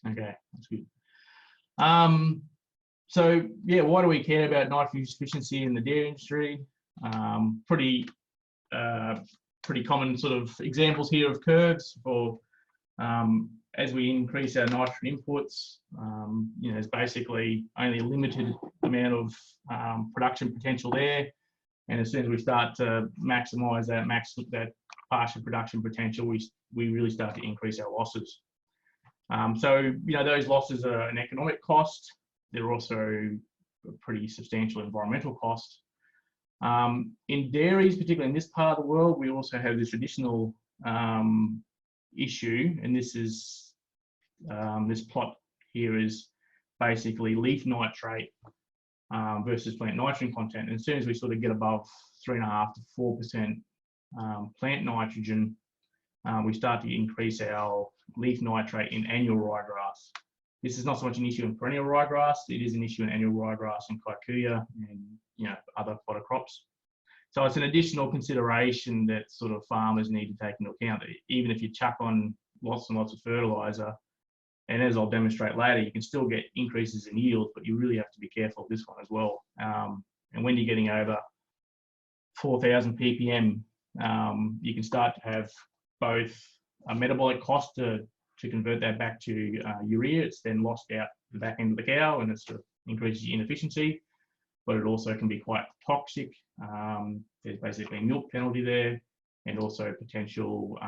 Okay, that's good. So yeah, why do we care about nitrogen sufficiency in the dairy industry? Pretty common sort of examples here of curves for as we increase our nitrogen inputs. There's basically only a limited amount of production potential there, and as soon as we start to maximise that partial production potential, we really start to increase our losses. So those losses are an economic cost. They're also a pretty substantial environmental cost. In dairies, particularly in this part of the world, we also have this additional issue, and this is this plot here is basically leaf nitrate versus plant nitrogen content. And as soon as we sort of get above 3.5 to 4% plant nitrogen, we start to increase our leaf nitrate in annual ryegrass. This is not so much an issue in perennial ryegrass. It is an issue in annual ryegrass and kikuyu and other fodder crops. So it's an additional consideration that sort of farmers need to take into account. That even if you chuck on lots and lots of fertilizer, and as I'll demonstrate later, you can still get increases in yield, but you really have to be careful of this one as well. And when you're getting over 4,000 ppm, you can start to have both a metabolic cost to convert that back to urea. It's then lost out the back end of the cow, and it sort of increases your inefficiency, but it also can be quite toxic. There's basically a milk penalty there, and also potential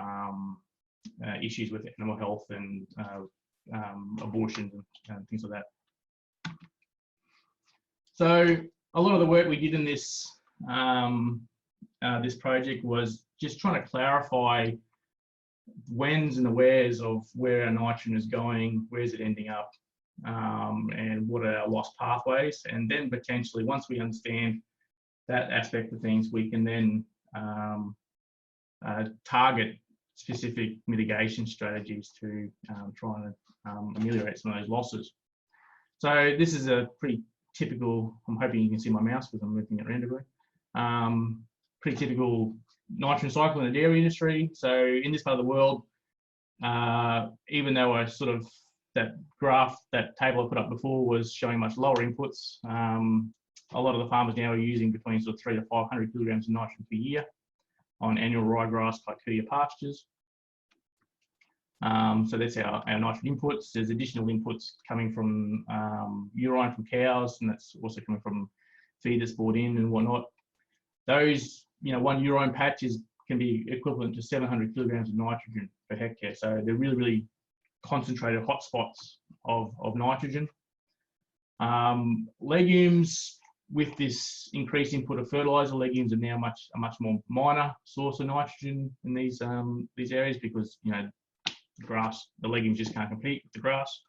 issues with animal health and abortion and things like that. So a lot of the work we did in this this project was just trying to clarify whens and the wheres of where our nitrogen is going, where's it ending up, and what are our loss pathways. And then potentially, once we understand that aspect of things, we can then target specific mitigation strategies to try and ameliorate some of those losses. So this is a pretty typical, I'm hoping you can see my mouse because I'm moving it randomly, pretty typical nitrogen cycle in the dairy industry. So in this part of the world, even though I sort of, that graph, that table I put up before was showing much lower inputs, a lot of the farmers now are using between sort of 300 to 500 kilograms of nitrogen per year on annual ryegrass kikuyu pastures. So that's our nitrogen inputs. There's additional inputs coming from urine from cows, and that's also coming from feed that's brought in and whatnot. Those, one urine patch can be equivalent to 700 kilograms of nitrogen per hectare. So they're really, really concentrated hotspots of nitrogen. Legumes, with this increased input of fertilizer, legumes are now a much more minor source of nitrogen in these areas because the legumes just can't compete with the grass.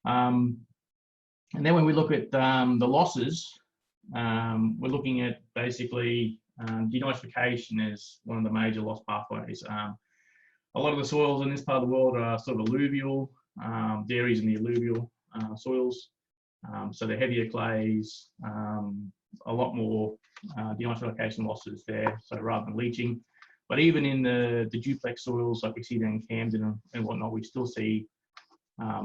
And then when we look at the losses, we're looking at basically denitrification as one of the major loss pathways. A lot of the soils in this part of the world are sort of alluvial, dairies in the alluvial soils. So the heavier clays, a lot more denitrification losses there, so rather than leaching. But even in the duplex soils, like we see down in Camden and whatnot, we still see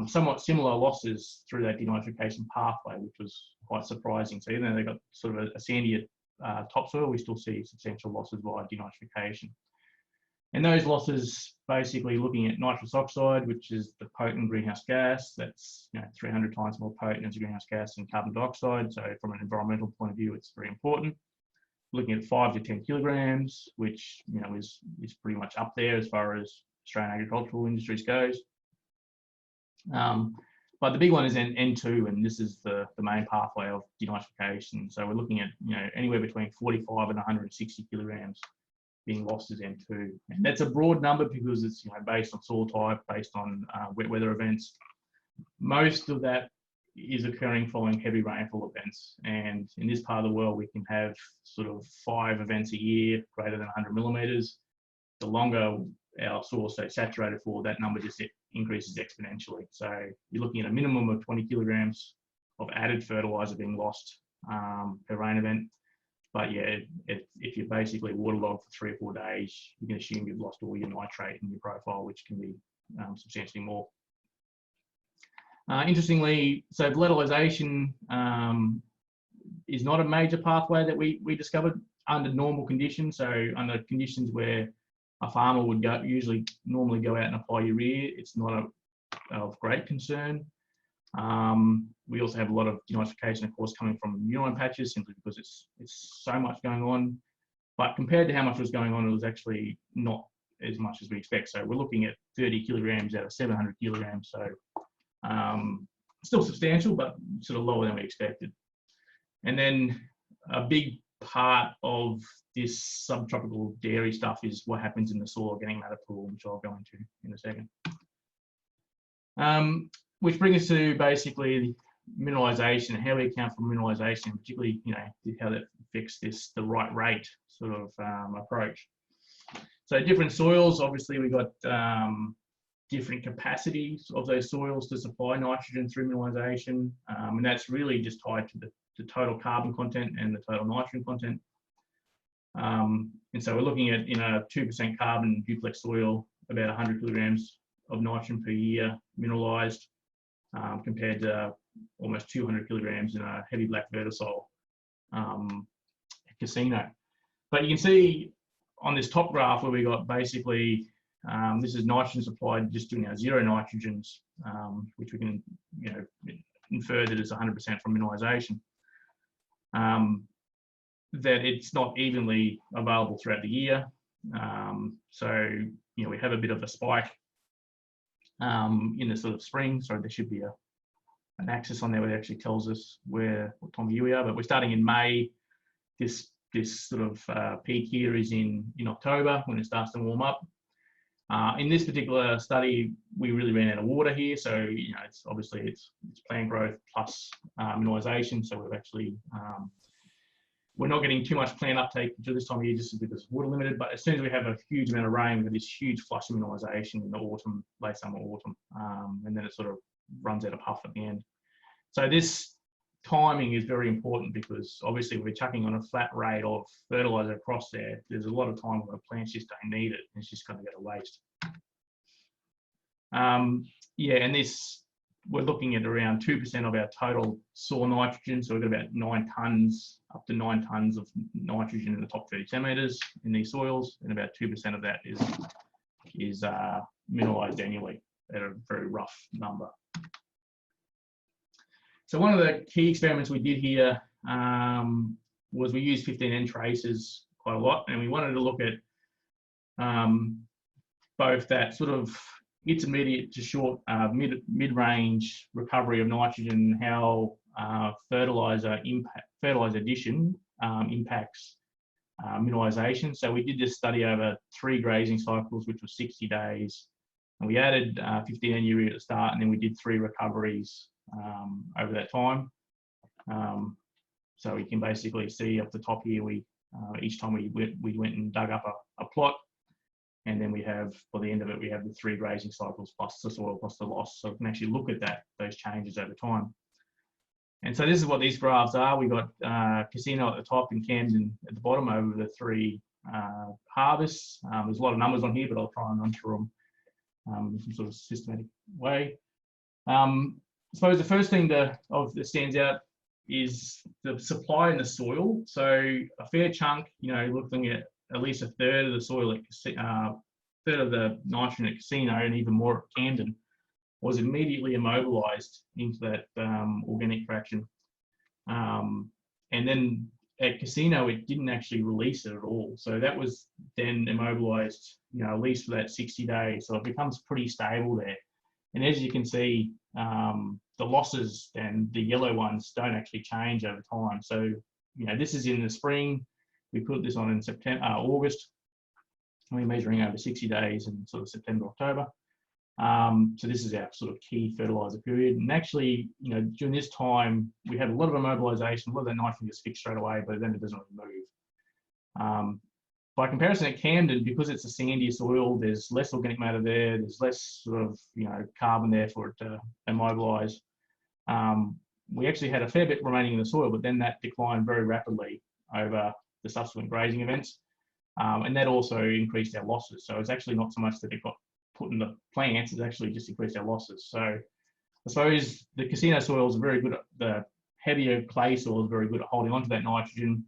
somewhat similar losses through that denitrification pathway, which was quite surprising. So even though they've got sort of a sandier topsoil, we still see substantial losses via denitrification. And those losses, basically looking at nitrous oxide, which is the potent greenhouse gas, that's 300 times more potent as a greenhouse gas than carbon dioxide. So from an environmental point of view, it's very important. Looking at 5 to 10 kilograms, which is pretty much up there as far as Australian agricultural industries goes. But the big one is N2, and this is the main pathway of denitrification. So we're looking at anywhere between 45 and 160 kilograms being lost as N2. And that's a broad number because it's based on soil type, based on wet weather events. Most of that is occurring following heavy rainfall events. And in this part of the world, we can have sort of 5 events a year greater than 100 millimeters. The longer our soil stays saturated for, that number just increases exponentially. So you're looking at a minimum of 20 kilograms of added fertilizer being lost per rain event. But yeah, if you're basically waterlogged for 3 or 4 days, you can assume you've lost all your nitrate in your profile, which can be substantially more. Interestingly, so volatilisation is not a major pathway that we discovered under normal conditions. So under conditions where a farmer would normally go out and apply urea, it's not of great concern. We also have a lot of denitrification, of course, coming from urine patches simply because it's so much going on. But compared to how much was going on, it was actually not as much as we expect. So we're looking at 30 kilograms out of 700 kilograms. So still substantial, but sort of lower than we expected. And then a big part of this subtropical dairy stuff is what happens in the soil organic matter pool, which I'll go into in a second. Which brings us to basically mineralisation and how we account for mineralisation, particularly how that affects the right rate sort of approach. So different soils, obviously we've got different capacities of those soils to supply nitrogen through mineralisation, and that's really just tied to the total carbon content and the total nitrogen content. And so we're looking at in a 2% carbon duplex soil, about 100 kilograms of nitrogen per year mineralised, compared to almost 200 kilograms in a heavy black vertisol casino. But you can see on this top graph where we got basically, this is nitrogen supplied just doing our zero nitrogens, which we can infer that it's 100% from mineralisation. That it's not evenly available throughout the year. So we have a bit of a spike in the sort of spring. So there should be an axis on there where it actually tells us what time of year we are. But we're starting in May. This sort of peak here is in October when it starts to warm up. In this particular study, we really ran out of water here. So it's obviously it's plant growth plus mineralisation. So we've actually we're not getting too much plant uptake until this time of year just because it's water limited, but as soon as we have a huge amount of rain, we have this huge flush of mineralisation in the autumn, late summer, autumn, and then it sort of runs out of puff at the end. So this timing is very important because obviously we're chucking on a flat rate of fertiliser across there. There's a lot of time where the plants just don't need it, and it's just going to go to waste. Yeah, and this, we're looking at around 2% of our total soil nitrogen. So we've got about 9 tonnes, up to 9 tonnes of nitrogen in the top 30 centimetres in these soils, and about 2% of that is mineralised annually at a very rough number. So one of the key experiments we did here was we used 15N traces quite a lot, and we wanted to look at both that sort of intermediate to short mid-range recovery of nitrogen, how fertiliser addition impacts mineralisation. So we did this study over 3 grazing cycles, which was 60 days, and we added 15N urea at the start, and then we did 3 recoveries over that time. So we can basically see up the top here, each time we went and dug up a plot, and then we have, by the end of it, we have the 3 grazing cycles plus the soil plus the loss. So we can actually look at those changes over time. And so this is what these graphs are. We've got Casino at the top and Camden at the bottom over the 3 harvests. There's a lot of numbers on here, but I'll try and run through them in some sort of systematic way. I suppose the first thing that stands out is the supply in the soil. So a fair chunk, looking at least a third of the soil, third of the nitrogen at Casino, and even more at Camden, was immediately immobilised into that organic fraction. And then at Casino, it didn't actually release it at all. So that was then immobilised, at least for that 60 days. So it becomes pretty stable there. And as you can see, the losses and the yellow ones don't actually change over time. So, this is in the spring. We put this on in August. We're measuring over 60 days in sort of September, October. So this is our sort of key fertiliser period. And actually, during this time, we had a lot of immobilisation, a lot of that nitrogen gets fixed straight away, but then it doesn't really move. By comparison at Camden, because it's a sandier soil, there's less organic matter there, there's less sort of, carbon there for it to immobilise. We actually had a fair bit remaining in the soil, but then that declined very rapidly over the subsequent grazing events. And that also increased our losses. So it's actually not so much that it got put in the plants, it's actually just increased our losses. So I suppose the casino soils are very good at the heavier clay soil is very good at holding onto that nitrogen,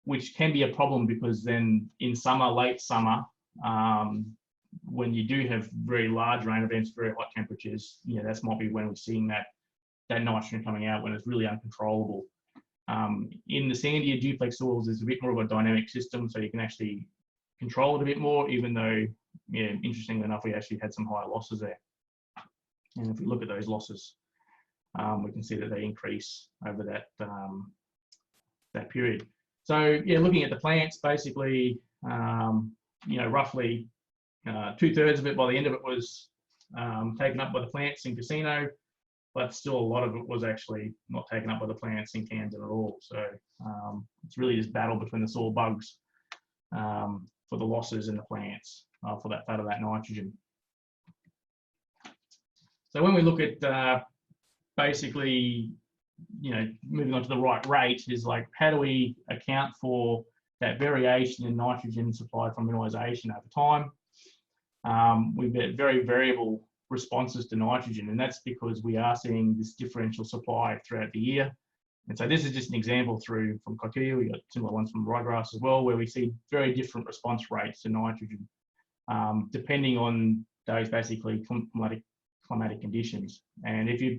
which can be a problem because then in summer, late summer, when you do have very large rain events, very hot temperatures, that might be when we're seeing that nitrogen coming out when it's really uncontrollable. In the sandier duplex soils, there's a bit more of a dynamic system, so you can actually control it a bit more, even though, interestingly enough, we actually had some higher losses there. And if we look at those losses, we can see that they increase over that period. So looking at the plants, basically, roughly 2/3 of it by the end of it was taken up by the plants in casino, but still a lot of it was actually not taken up by the plants in Camden at all. So it's really this battle between the soil bugs for the losses in the plants for that fat of that nitrogen. So when we look at basically, moving on to the right rate, is like, how do we account for that variation in nitrogen supplied from mineralisation over time? We get very variable responses to nitrogen, and that's because we are seeing this differential supply throughout the year. And so this is just an example from kikuyu. We got similar ones from ryegrass as well, where we see very different response rates to nitrogen, depending on those basically climatic conditions. And if you're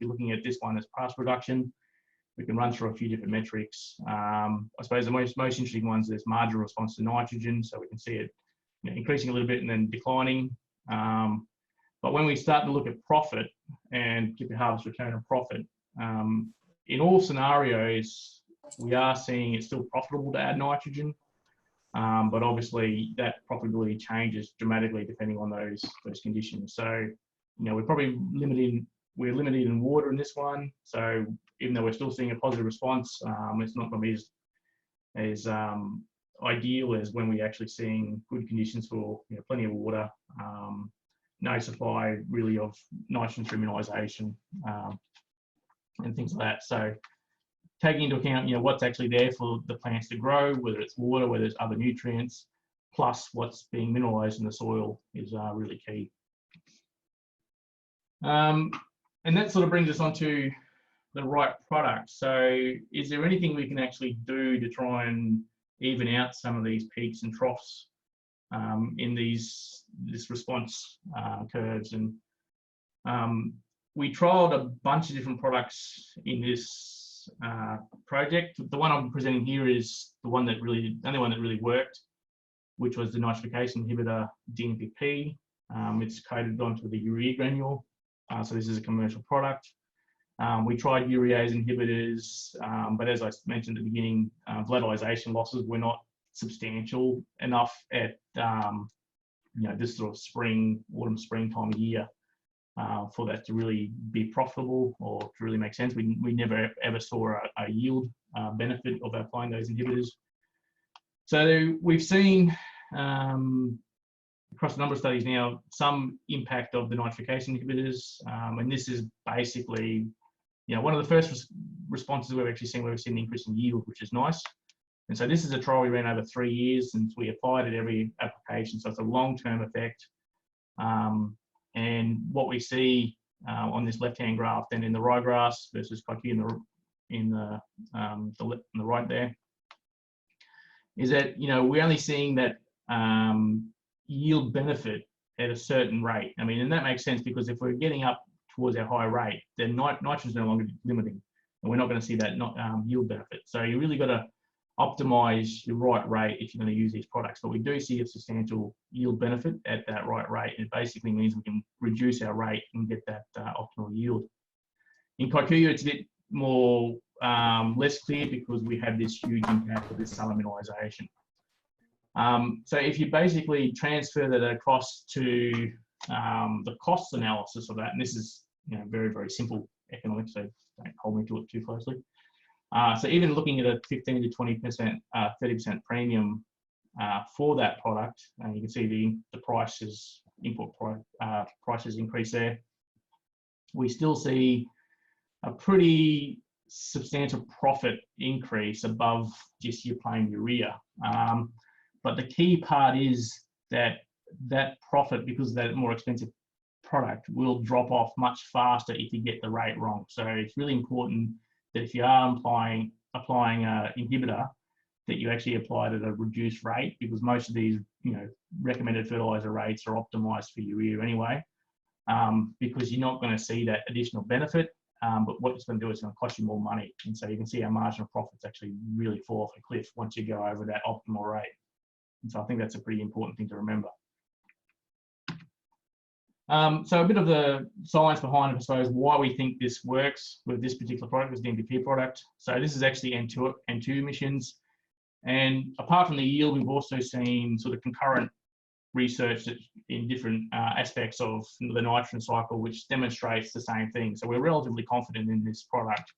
looking at this one as past production, we can run through a few different metrics. I suppose the most interesting ones is marginal response to nitrogen, so we can see it increasing a little bit and then declining. But when we start to look at profit and get the harvest return and profit, in all scenarios, we are seeing it's still profitable to add nitrogen, but obviously that profitability changes dramatically depending on those conditions. So, we're probably limited in water in this one. So even though we're still seeing a positive response, it's not going to be as ideal as when we're actually seeing good conditions for plenty of water, no supply really of nitrogen through mineralisation, and things like that. So taking into account what's actually there for the plants to grow, whether it's water, whether it's other nutrients, plus what's being mineralised in the soil is really key. And that sort of brings us on to the right product. So is there anything we can actually do to try and even out some of these peaks and troughs in this response curves? And we trialed a bunch of different products in this project. The one I'm presenting here is the only one that really worked, which was the nitrification inhibitor DNPP. It's coated onto the urea granule. So this is a commercial product. We tried urease inhibitors, but as I mentioned at the beginning, volatilization losses were not substantial enough at this sort of autumn, spring time of year for that to really be profitable or to really make sense. We never ever saw a yield benefit of applying those inhibitors. So we've seen across a number of studies now some impact of the nitrification inhibitors, and this is basically one of the first responses we've actually seen where we've seen an increase in yield, which is nice. And so this is a trial we ran over 3 years since we applied at every application, so it's a long-term effect. And what we see on this left-hand graph then in the ryegrass versus kikuyu in the right there is that we're only seeing that yield benefit at a certain rate. I mean, and that makes sense because if we're getting up towards our high rate, then nitrogen is no longer limiting, and we're not going to see that yield benefit. So you really got to optimize your right rate if you're going to use these products. But we do see a substantial yield benefit at that right rate. It basically means we can reduce our rate and get that optimal yield. In kikuyu, it's a bit more less clear because we have this huge impact of this summer mineralization. So if you basically transfer that across to the cost analysis of that, and this is very, very simple economics, so don't hold me to it too closely. So even looking at a 15 to 20%, 30% premium for that product, and you can see the prices, input prices increase there. We still see a pretty substantial profit increase above just your plain urea. But the key part is that profit, because of that more expensive product will drop off much faster if you get the rate wrong. So it's really important that if you are applying an inhibitor, that you actually apply it at a reduced rate, because most of these, recommended fertilizer rates are optimized for urea anyway, because you're not going to see that additional benefit. But what it's going to do is going to cost you more money. And so you can see our marginal profits actually really fall off a cliff once you go over that optimal rate. And so I think that's a pretty important thing to remember. So a bit of the science behind it, I suppose, why we think this works with this particular product, this DMPP product. So this is actually N2 emissions. And apart from the yield, we've also seen sort of concurrent research in different aspects of the nitrogen cycle, which demonstrates the same thing. So we're relatively confident in this product.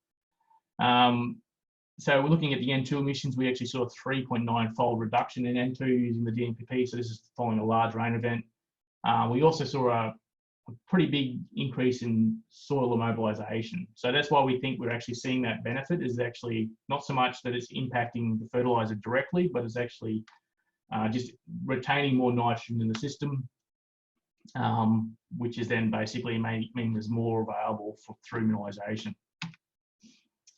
So we're looking at the N2 emissions. We actually saw a 3.9-fold reduction in N2 using the DMPP. So this is following a large rain event. We also saw a pretty big increase in soil immobilization. So that's why we think we're actually seeing that benefit, is actually not so much that it's impacting the fertilizer directly, but it's actually just retaining more nitrogen in the system, which is then basically mean there's more available through mineralization.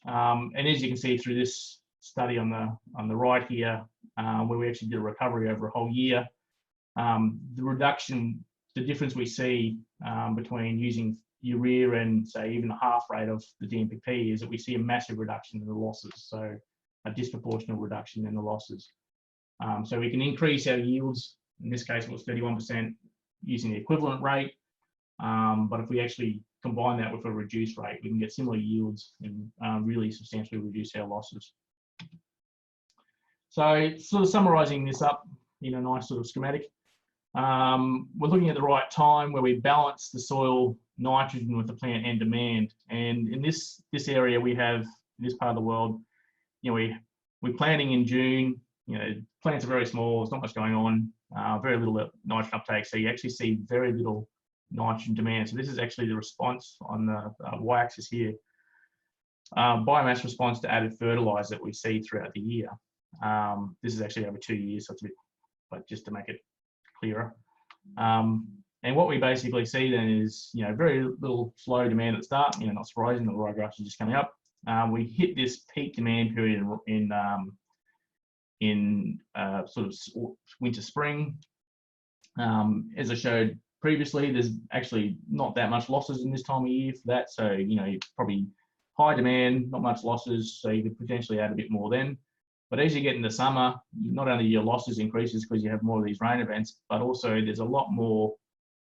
And as you can see through this study on the right here, where we actually did a recovery over a whole year, the difference we see between using urea and say even a half rate of the DMPP is that we see a massive reduction in the losses, so a disproportionate reduction in the losses. So we can increase our yields. In this case, it was 31% using the equivalent rate. But if we actually combine that with a reduced rate, we can get similar yields and really substantially reduce our losses. So sort of summarizing this up in a nice sort of schematic, we're looking at the right time where we balance the soil nitrogen with the plant end demand. And in this area we have, in this part of the world, we're planting in June. Plants are very small, there's not much going on, very little nitrogen uptake, so you actually see very little nitrogen demand. So this is actually the response on the y-axis here, biomass response to added fertilizer that we see throughout the year. This is actually over 2 years, so it's a bit, but just to make it clearer. And what we basically see then is, very little slow demand at the start, not surprising, the ryegrass is just coming up. We hit this peak demand period in sort of winter, spring. As I showed previously, there's actually not that much losses in this time of year for that. So, probably high demand, not much losses. So you could potentially add a bit more then. But as you get into summer, not only your losses increases because you have more of these rain events, but also there's a lot more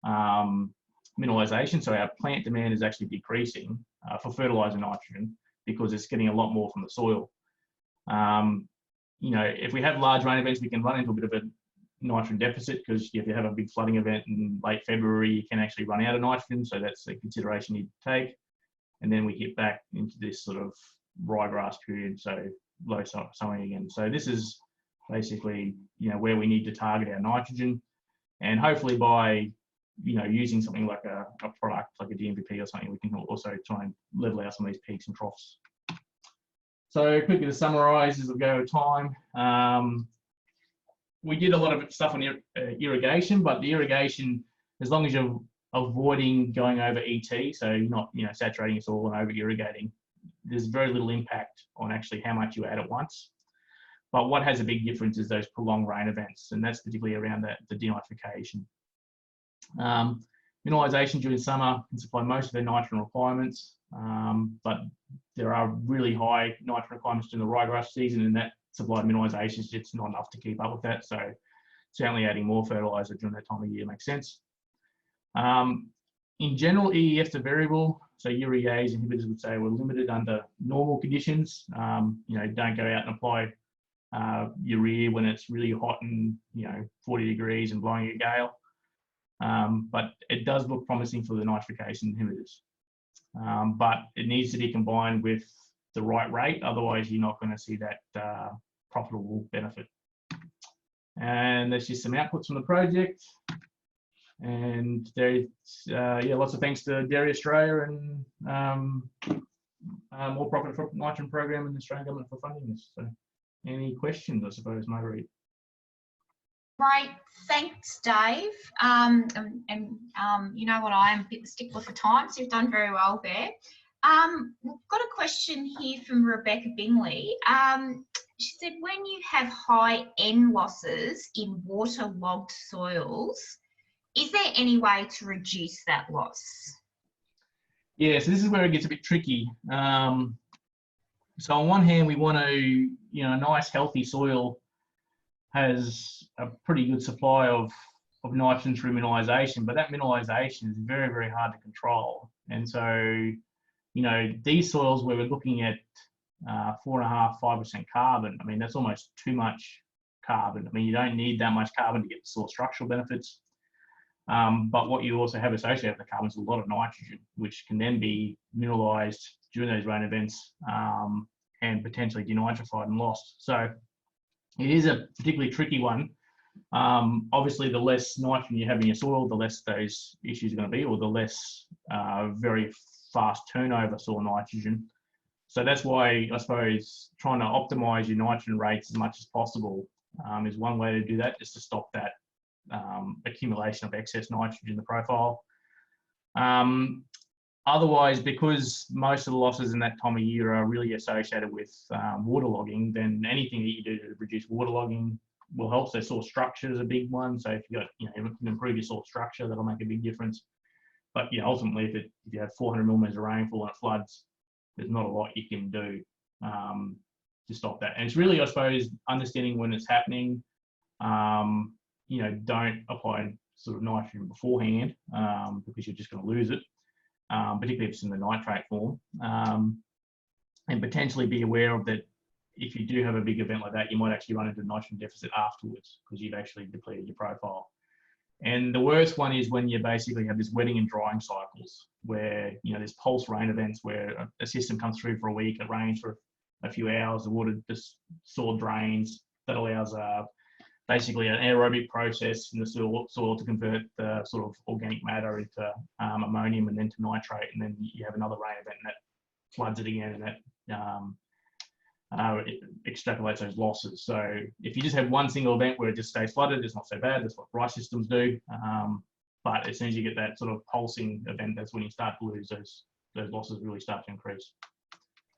mineralization. So our plant demand is actually decreasing for fertilizer nitrogen because it's getting a lot more from the soil. If we have large rain events, we can run into a bit of a nitrogen deficit, because if you have a big flooding event in late February, you can actually run out of nitrogen. So that's a consideration you take. And then we get back into this sort of ryegrass period, so low sowing again. So this is basically, where we need to target our nitrogen. And hopefully by, using something like a product like a DMPP or something, we can also try and level out some of these peaks and troughs. So quickly to summarize as we go over time, we did a lot of stuff on irrigation, but the irrigation, as long as you're avoiding going over ET, so you're not saturating your soil and over irrigating, there's very little impact on actually how much you add at once. But what has a big difference is those prolonged rain events, and that's particularly around the denitrification. Mineralization during summer can supply most of their nitrogen requirements, but there are really high nitrogen requirements during the ryegrass season, and that supply of mineralization is just not enough to keep up with that. So certainly adding more fertilizer during that time of year makes sense. In general, EEFs are variable. So urease inhibitors would say we're limited under normal conditions. Don't go out and apply urea when it's really hot and 40 degrees and blowing a gale. But it does look promising for the nitrification inhibitors. But it needs to be combined with the right rate, otherwise you're not going to see that profitable benefit. And there's just some outputs from the project. And there's lots of thanks to Dairy Australia and More Profit for Nitrogen Program and the Australian Government for funding this. So any questions, I suppose, Marguerite? Great, thanks, Dave. You know what, I am a bit of a stickler for time, so you've done very well there. We've got a question here from Rebecca Bingley. She said, when you have high N losses in waterlogged soils, is there any way to reduce that loss? Yeah, so this is where it gets a bit tricky. So on one hand, we want to, a nice healthy soil has a pretty good supply of nitrogen through mineralisation, but that mineralisation is very, very hard to control. And so, these soils where we're looking at 4.5%, 5% carbon, I mean, that's almost too much carbon. I mean, you don't need that much carbon to get the soil structural benefits. But what you also have associated with the carbon is a lot of nitrogen, which can then be mineralised during those rain events and potentially denitrified and lost. So it is a particularly tricky one. Obviously, the less nitrogen you have in your soil, the less those issues are going to be, or the less very fast turnover soil nitrogen. So that's why I suppose trying to optimise your nitrogen rates as much as possible is one way to do that, just to stop that accumulation of excess nitrogen in the profile. Otherwise, because most of the losses in that time of year are really associated with waterlogging, then anything that you do to reduce waterlogging will help. So soil structure is a big one. So if you got, you can improve your soil structure, that'll make a big difference. But ultimately, if you have 400 millimetres of rainfall and it floods, there's not a lot you can do to stop that. And it's really, I suppose, understanding when it's happening. Don't apply sort of nitrogen beforehand because you're just going to lose it, particularly if it's in the nitrate form. And potentially be aware of that if you do have a big event like that, you might actually run into a nitrogen deficit afterwards because you've actually depleted your profile. And the worst one is when you basically have this wetting and drying cycles where, there's pulse rain events where a system comes through for a week, it rains for a few hours, the water just soil drains. That allows basically an aerobic process in the soil to convert the sort of organic matter into ammonium and then to nitrate, and then you have another rain event and that floods it again, and that it extrapolates those losses. So if you just have one single event where it just stays flooded, it's not so bad. That's what rice systems do. But as soon as you get that sort of pulsing event, that's when you start to lose those losses really start to increase.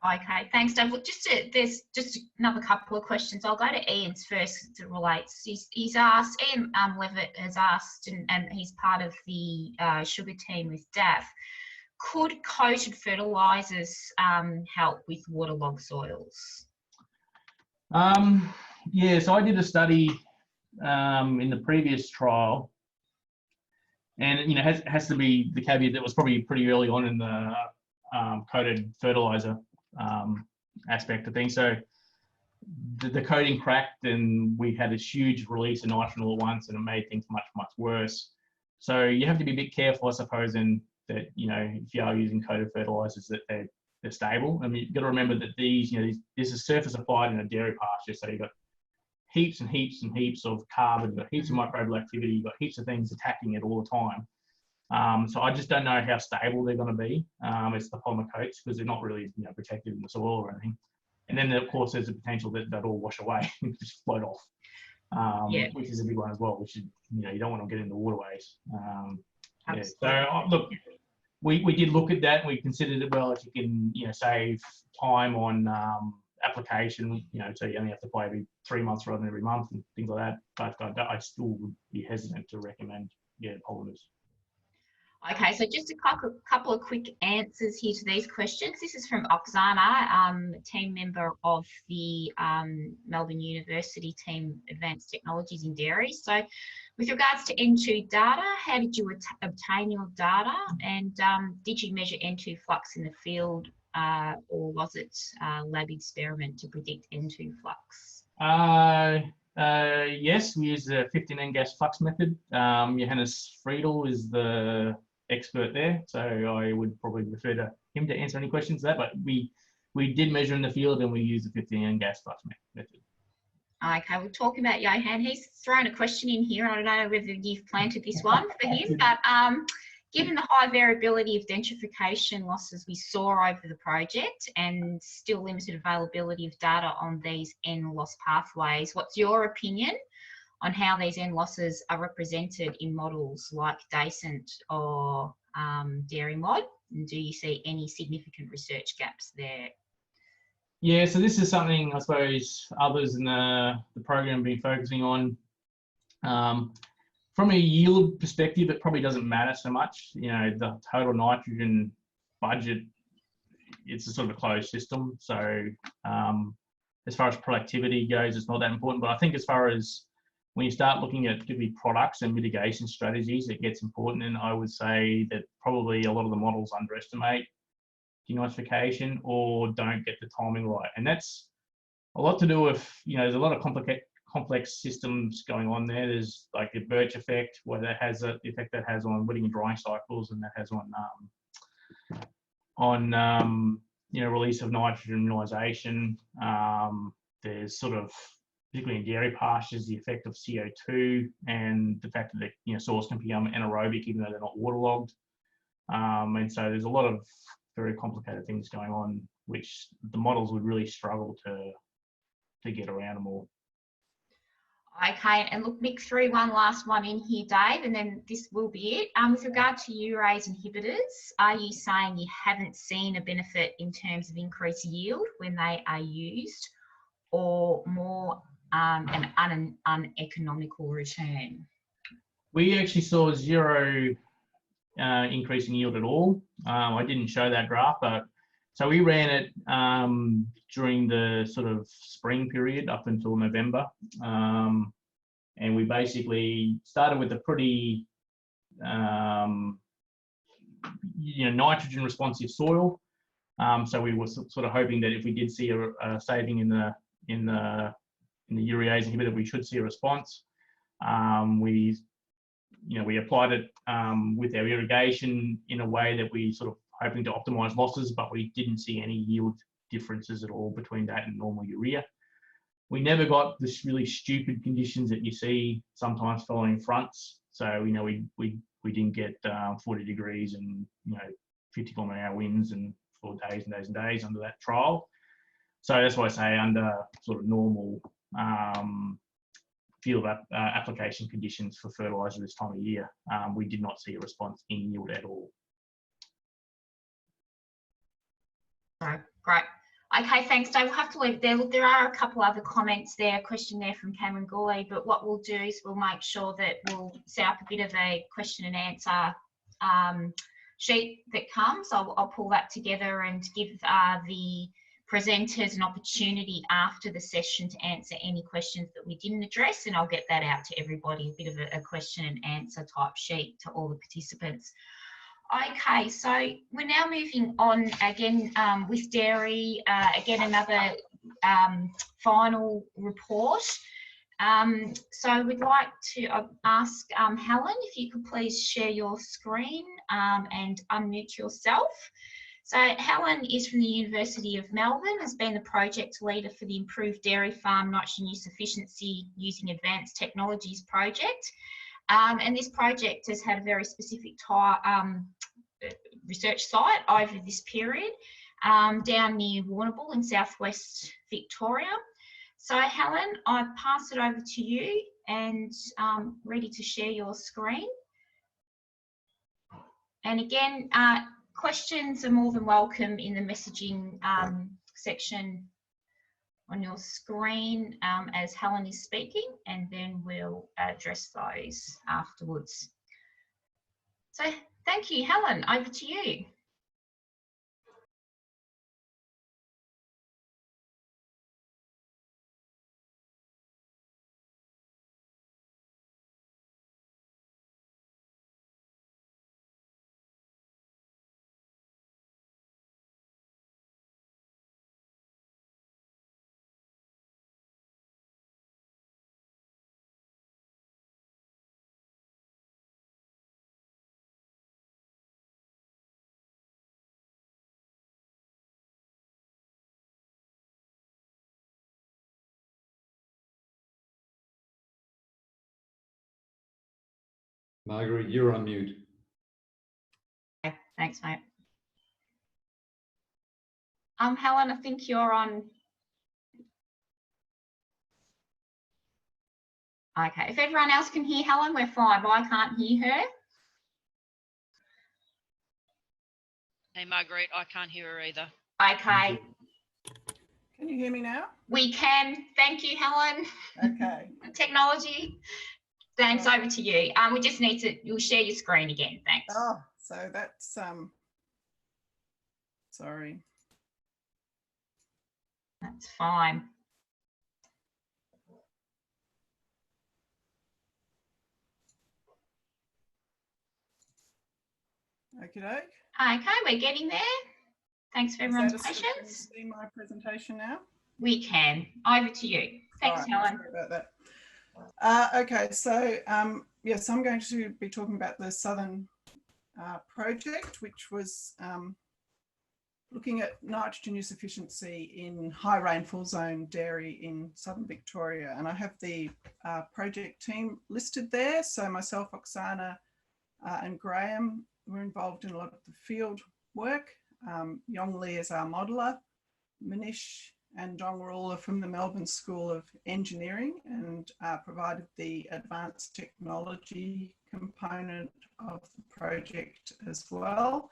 Okay, thanks, Dave. Well, there's just another couple of questions. I'll go to Ian's first that relates. He's asked, Ian Levitt has asked, and he's part of the sugar team with DAF, could coated fertilisers help with waterlogged soils? Yeah, so I did a study in the previous trial, and it has to be the caveat that was probably pretty early on in the coated fertiliser aspect of things. So the coating cracked and we had this huge release of nitrogen all at once, and it made things much, much worse. So you have to be a bit careful, I suppose, in that, if you are using coated fertilisers, that they're stable. I mean, you've got to remember that this is surface applied in a dairy pasture, so you've got heaps and heaps and heaps of carbon, you've got heaps of microbial activity, you've got heaps of things attacking it all the time. So I just don't know how stable they're going to be. It's the polymer coats, because they're not really protected in the soil or anything. And then of course there's a potential that they'll all wash away and just float off, which is a big one as well, which is, you don't want to get in the waterways. Yeah. So look, we did look at that and we considered it. Well, if you can save time on application, so you only have to apply every 3 months rather than every month and things like that, but I still would be hesitant to recommend polymers. Okay, so just a couple of quick answers here to these questions. This is from Oksana, team member of the Melbourne University team Advanced Technologies in Dairy. So with regards to N2 data, how did you obtain your data, and did you measure N2 flux in the field, or was it a lab experiment to predict N2 flux? Yes, we use the 15N gas flux method. Johannes Friedel is the expert there, so I would probably refer to him to answer any questions there, but we did measure in the field and we used the 15N gas flux method. Okay, we'll talk about Johan. He's thrown a question in here. I don't know whether you've planted this one for him, but given the high variability of denitrification losses we saw over the project and still limited availability of data on these N loss pathways, what's your opinion on how these N losses are represented in models like Decent or Dairy Mod? And do you see any significant research gaps there? Yeah, so this is something I suppose others in the program have been focusing on. From a yield perspective, it probably doesn't matter so much. You know, the total nitrogen budget, it's a sort of a closed system. So as far as productivity goes, it's not that important. But I think as far as when you start looking at particularly products and mitigation strategies, it gets important. And I would say that probably a lot of the models underestimate denitrification or don't get the timing right. And that's a lot to do with, you know, there's a lot of complex systems going on there. There's like the birch effect, where that has the effect that has on wetting and drying cycles, and that has on you know, release of nitrogen mineralization. There's sort of, particularly in dairy pastures, the effect of CO2 and the fact that, you know, soils can become anaerobic even though they're not waterlogged. And so there's a lot of very complicated things going on, which the models would really struggle to get around them all. Okay, and look, Mick threw one last one in here, Dave, and then this will be it. With regard to urease inhibitors, are you saying you haven't seen a benefit in terms of increased yield when they are used, or more an uneconomical return? We actually saw zero increase in yield at all. I didn't show that graph, but so we ran it during the sort of spring period up until November. And we basically started with a pretty, you know, nitrogen responsive soil. So we were sort of hoping that if we did see a saving in the urease inhibitor, we should see a response. We applied it with our irrigation in a way that we sort of hoping to optimize losses, but we didn't see any yield differences at all between that and normal urea. We never got this really stupid conditions that you see sometimes following fronts. So, you know, we didn't get 40 degrees and, you know, 50km/h winds and for days and days and days under that trial. So that's why I say under sort of normal field application conditions for fertilizer this time of year, we did not see a response in yield at all. Great. Okay, thanks, Dave. We'll have to leave it there. Look, there are a couple other comments there, a question there from Cameron Gooley, but what we'll do is we'll make sure that we'll set up a bit of a question and answer sheet that comes. I'll pull that together and give the presenters an opportunity after the session to answer any questions that we didn't address, and I'll get that out to everybody, a bit of a question and answer type sheet to all the participants. Okay, so we're now moving on again with dairy, again another final report. So we'd like to ask Helen if you could please share your screen and unmute yourself. So Helen is from the University of Melbourne, has been the project leader for the Improved Dairy Farm Nitrogen Use Efficiency Using Advanced Technologies project. And this project has had a very specific research site over this period down near Warrnambool in southwest Victoria. So Helen, I pass it over to you and ready to share your screen. And again, questions are more than welcome in the messaging section on your screen as Helen is speaking, and then we'll address those afterwards. So thank you, Helen, over to you. Margaret, you're on mute. Okay, thanks, mate. Helen, I think you're on. Okay, if everyone else can hear Helen, we're fine, but I can't hear her. Hey, Marguerite, I can't hear her either. Okay, Can you hear me now? we can. Thank you, Helen. Okay. Technology. Thanks, over to you. We just need to, you'll share your screen again, thanks. Oh, so that's, sorry. That's fine. Okey-doke. Okay, we're getting there. Thanks for everyone's Can you patience. see my presentation now? We can. Over to you. Thanks, All right, Helen. sorry about that. Okay, so yes, I'm going to be talking about the Southern project, which was looking at nitrogen use efficiency in high rainfall zone dairy in southern Victoria. And I have the project team listed there. So myself, Oksana and Graeme were involved in a lot of the field work. Yong Lee is our modeller. Manish and Dong were all from the Melbourne School of Engineering and provided the advanced technology component of the project as well.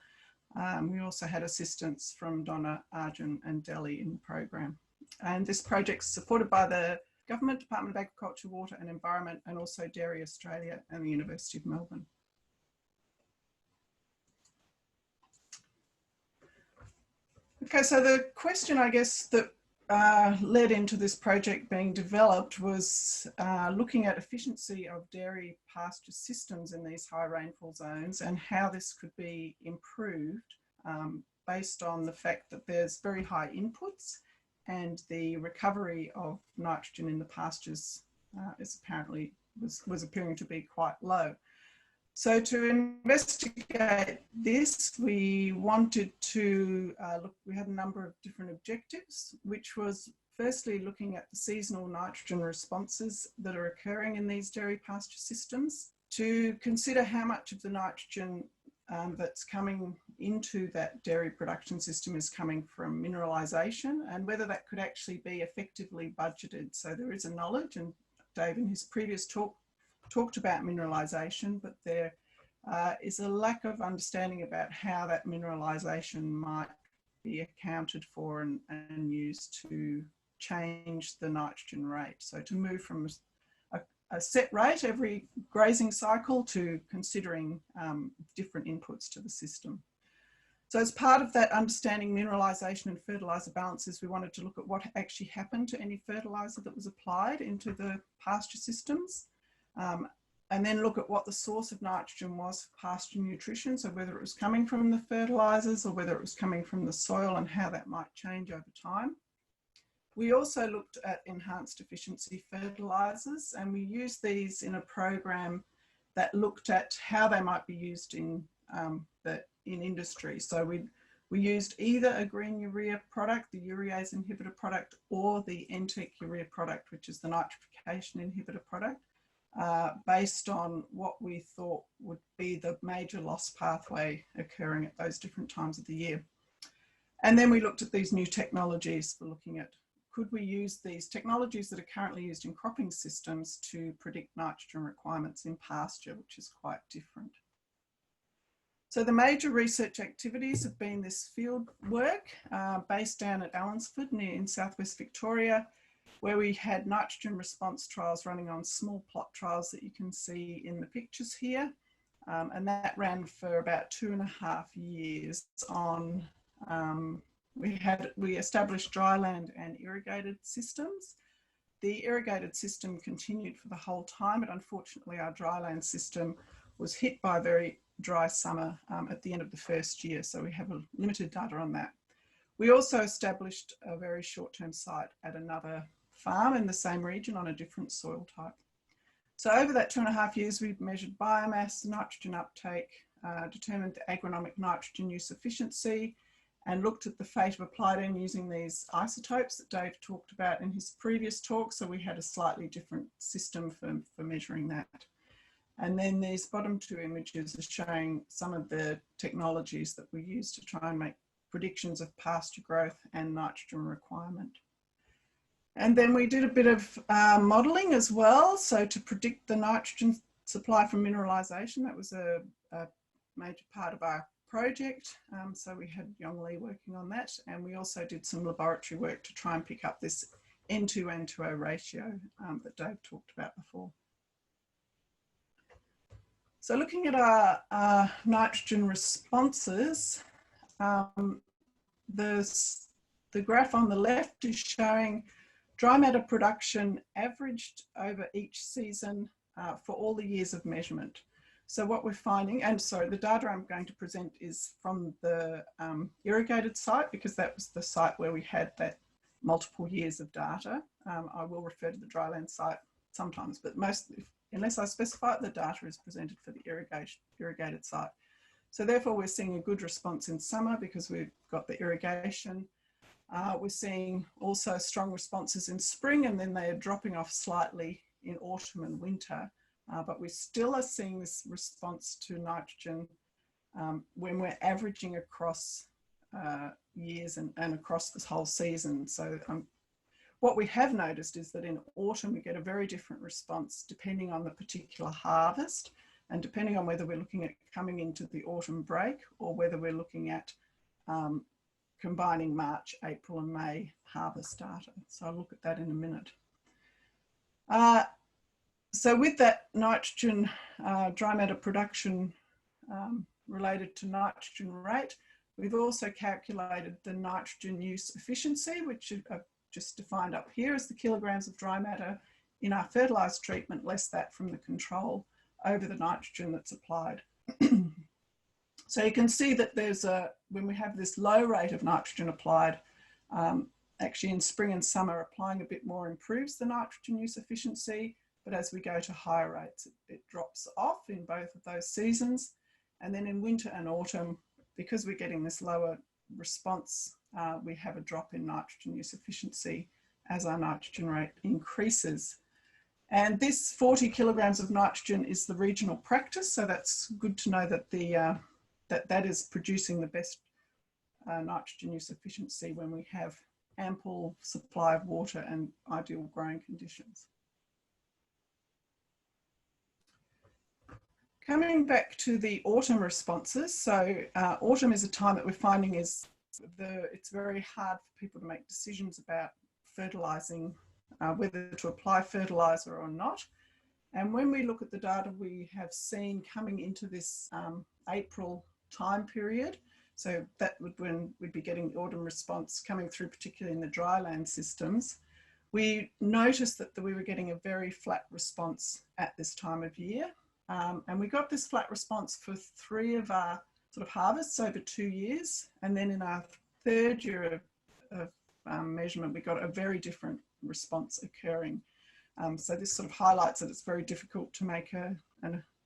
We also had assistance from Donna, Arjun and Delhi in the program. And this project is supported by the Government Department of Agriculture, Water and Environment, and also Dairy Australia and the University of Melbourne. Okay, so the question, I guess, that led into this project being developed was looking at efficiency of dairy pasture systems in these high rainfall zones and how this could be improved based on the fact that there's very high inputs and the recovery of nitrogen in the pastures is apparently was appearing to be quite low. So to investigate this, we wanted to look, we had a number of different objectives, which was firstly looking at the seasonal nitrogen responses that are occurring in these dairy pasture systems, to consider how much of the nitrogen that's coming into that dairy production system is coming from mineralisation and whether that could actually be effectively budgeted. So there is a knowledge, and Dave in his previous talk talked about mineralisation, but there is a lack of understanding about how that mineralisation might be accounted for and used to change the nitrogen rate. So to move from a set rate every grazing cycle to considering different inputs to the system. So as part of that understanding mineralisation and fertiliser balances, we wanted to look at what actually happened to any fertiliser that was applied into the pasture systems. And then look at what the source of nitrogen was for pasture nutrition, so whether it was coming from the fertilisers or whether it was coming from the soil and how that might change over time. We also looked at enhanced efficiency fertilisers, and we used these in a program that looked at how they might be used in industry. So we used either a green urea product, the urease inhibitor product, or the NTEC urea product, which is the nitrification inhibitor product, based on what we thought would be the major loss pathway occurring at those different times of the year. And then we looked at these new technologies for looking at, could we use these technologies that are currently used in cropping systems to predict nitrogen requirements in pasture, which is quite different. So the major research activities have been this field work based down at Allansford in southwest Victoria, where we had nitrogen response trials running on small plot trials that you can see in the pictures here. And that ran for about 2.5 years on, we established dryland and irrigated systems. The irrigated system continued for the whole time, but unfortunately our dryland system was hit by a very dry summer at the end of the first year. So we have a limited data on that. We also established a very short-term site at another farm in the same region on a different soil type. So over that 2.5 years, we've measured biomass, nitrogen uptake, determined the agronomic nitrogen use efficiency, and looked at the fate of applied N using these isotopes that Dave talked about in his previous talk. So we had a slightly different system for measuring that. And then these bottom two images are showing some of the technologies that we use to try and make predictions of pasture growth and nitrogen requirement. And then we did a bit of modelling as well. So to predict the nitrogen supply from mineralisation, that was a major part of our project. So we had Yong Lee working on that. And we also did some laboratory work to try and pick up this N2, N2O ratio that Dave talked about before. So looking at our nitrogen responses, the graph on the left is showing dry matter production averaged over each season for all the years of measurement. So what we're finding, and sorry, the data I'm going to present is from the irrigated site, because that was the site where we had that multiple years of data. I will refer to the dryland site sometimes, but unless I specify it, the data is presented for the irrigated site. So therefore we're seeing a good response in summer because we've got the irrigation. We're seeing also strong responses in spring, and then they are dropping off slightly in autumn and winter. But we still are seeing this response to nitrogen when we're averaging across years and across this whole season. So what we have noticed is that in autumn we get a very different response depending on the particular harvest, and depending on whether we're looking at coming into the autumn break or whether we're looking at combining March, April and May harvest data. So I'll look at that in a minute. So with that nitrogen dry matter production related to nitrogen rate, we've also calculated the nitrogen use efficiency, which I've just defined up here as the kilograms of dry matter in our fertilised treatment, less that from the control over the nitrogen that's applied. So you can see that there's when we have this low rate of nitrogen applied, actually in spring and summer applying a bit more improves the nitrogen use efficiency, but as we go to higher rates, it drops off in both of those seasons. And then in winter and autumn, because we're getting this lower response, we have a drop in nitrogen use efficiency as our nitrogen rate increases. And this 40 kilograms of nitrogen is the regional practice. So that's good to know that that is producing the best nitrogen use efficiency when we have ample supply of water and ideal growing conditions. Coming back to the autumn responses, so autumn is a time that we're finding is it's very hard for people to make decisions about fertilising, whether to apply fertiliser or not. And when we look at the data we have seen coming into this April time period, so that would when we'd be getting the autumn response coming through, particularly in the dryland systems, we noticed that we were getting a very flat response at this time of year. And we got this flat response for 3 of our sort of harvests over 2 years. And then in our 3rd year of measurement, we got a very different response occurring. So this sort of highlights that it's very difficult to make a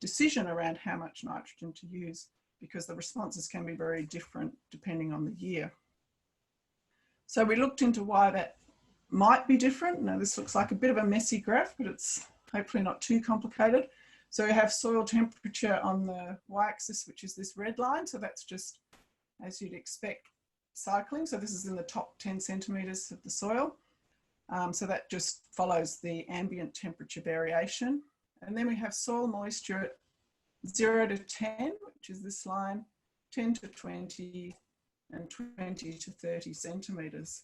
decision around how much nitrogen to use, because the responses can be very different depending on the year. So we looked into why that might be different. Now this looks like a bit of a messy graph, but it's hopefully not too complicated. So we have soil temperature on the y-axis, which is this red line. So that's just, as you'd expect, cycling. So this is in the top 10 centimetres of the soil. So that just follows the ambient temperature variation. And then we have soil moisture at 0 to 10, which is this line, 10 to 20, and 20 to 30 centimetres.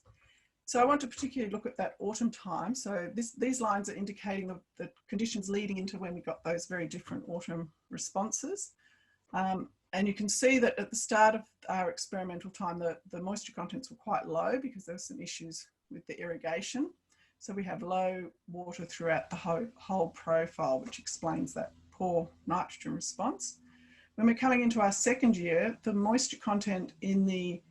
So I want to particularly look at that autumn time. So these lines are indicating the conditions leading into when we got those very different autumn responses. And you can see that at the start of our experimental time, the moisture contents were quite low because there were some issues with the irrigation. So we have low water throughout the whole profile, which explains that poor nitrogen response. When we're coming into our 2nd year, the moisture content in the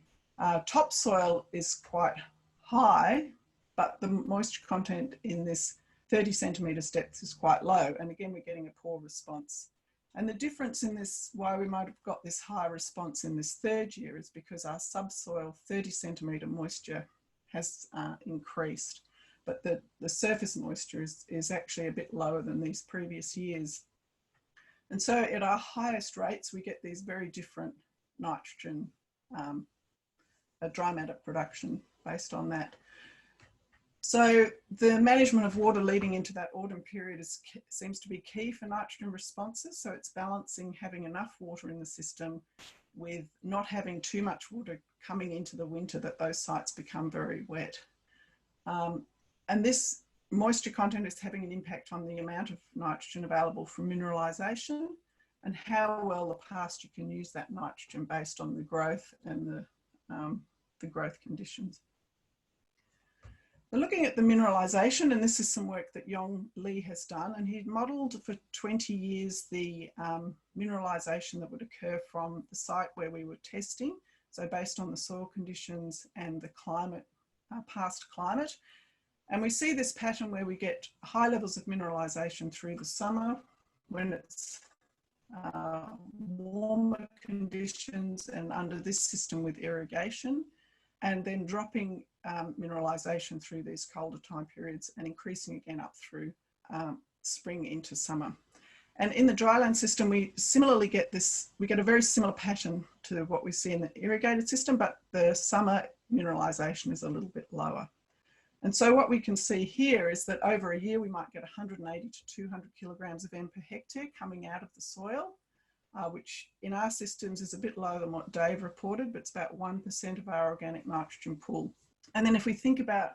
topsoil is quite high, but the moisture content in this 30 centimetres depth is quite low. And again, we're getting a poor response. And the difference in this, why we might have got this high response in this 3rd year, is because our subsoil 30 centimetre moisture has increased, but the surface moisture is actually a bit lower than these previous years. And so at our highest rates, we get these very different nitrogen dry matter production based on that. So the management of water leading into that autumn period seems to be key for nitrogen responses. So it's balancing having enough water in the system with not having too much water coming into the winter that those sites become very wet. And this moisture content is having an impact on the amount of nitrogen available from mineralisation and how well the pasture can use that nitrogen based on the growth and the growth conditions. We're looking at the mineralisation, and this is some work that Yong Lee has done, and he modelled for 20 years the mineralisation that would occur from the site where we were testing, so based on the soil conditions and the climate, past climate. And we see this pattern where we get high levels of mineralisation through the summer when it's warmer conditions and under this system with irrigation, and then dropping mineralisation through these colder time periods and increasing again up through spring into summer. And in the dryland system, we similarly get this, we get a very similar pattern to what we see in the irrigated system, but the summer mineralisation is a little bit lower. And so what we can see here is that over a year, we might get 180 to 200 kilograms of N per hectare coming out of the soil, which in our systems is a bit lower than what Dave reported, but it's about 1% of our organic nitrogen pool. And then if we think about,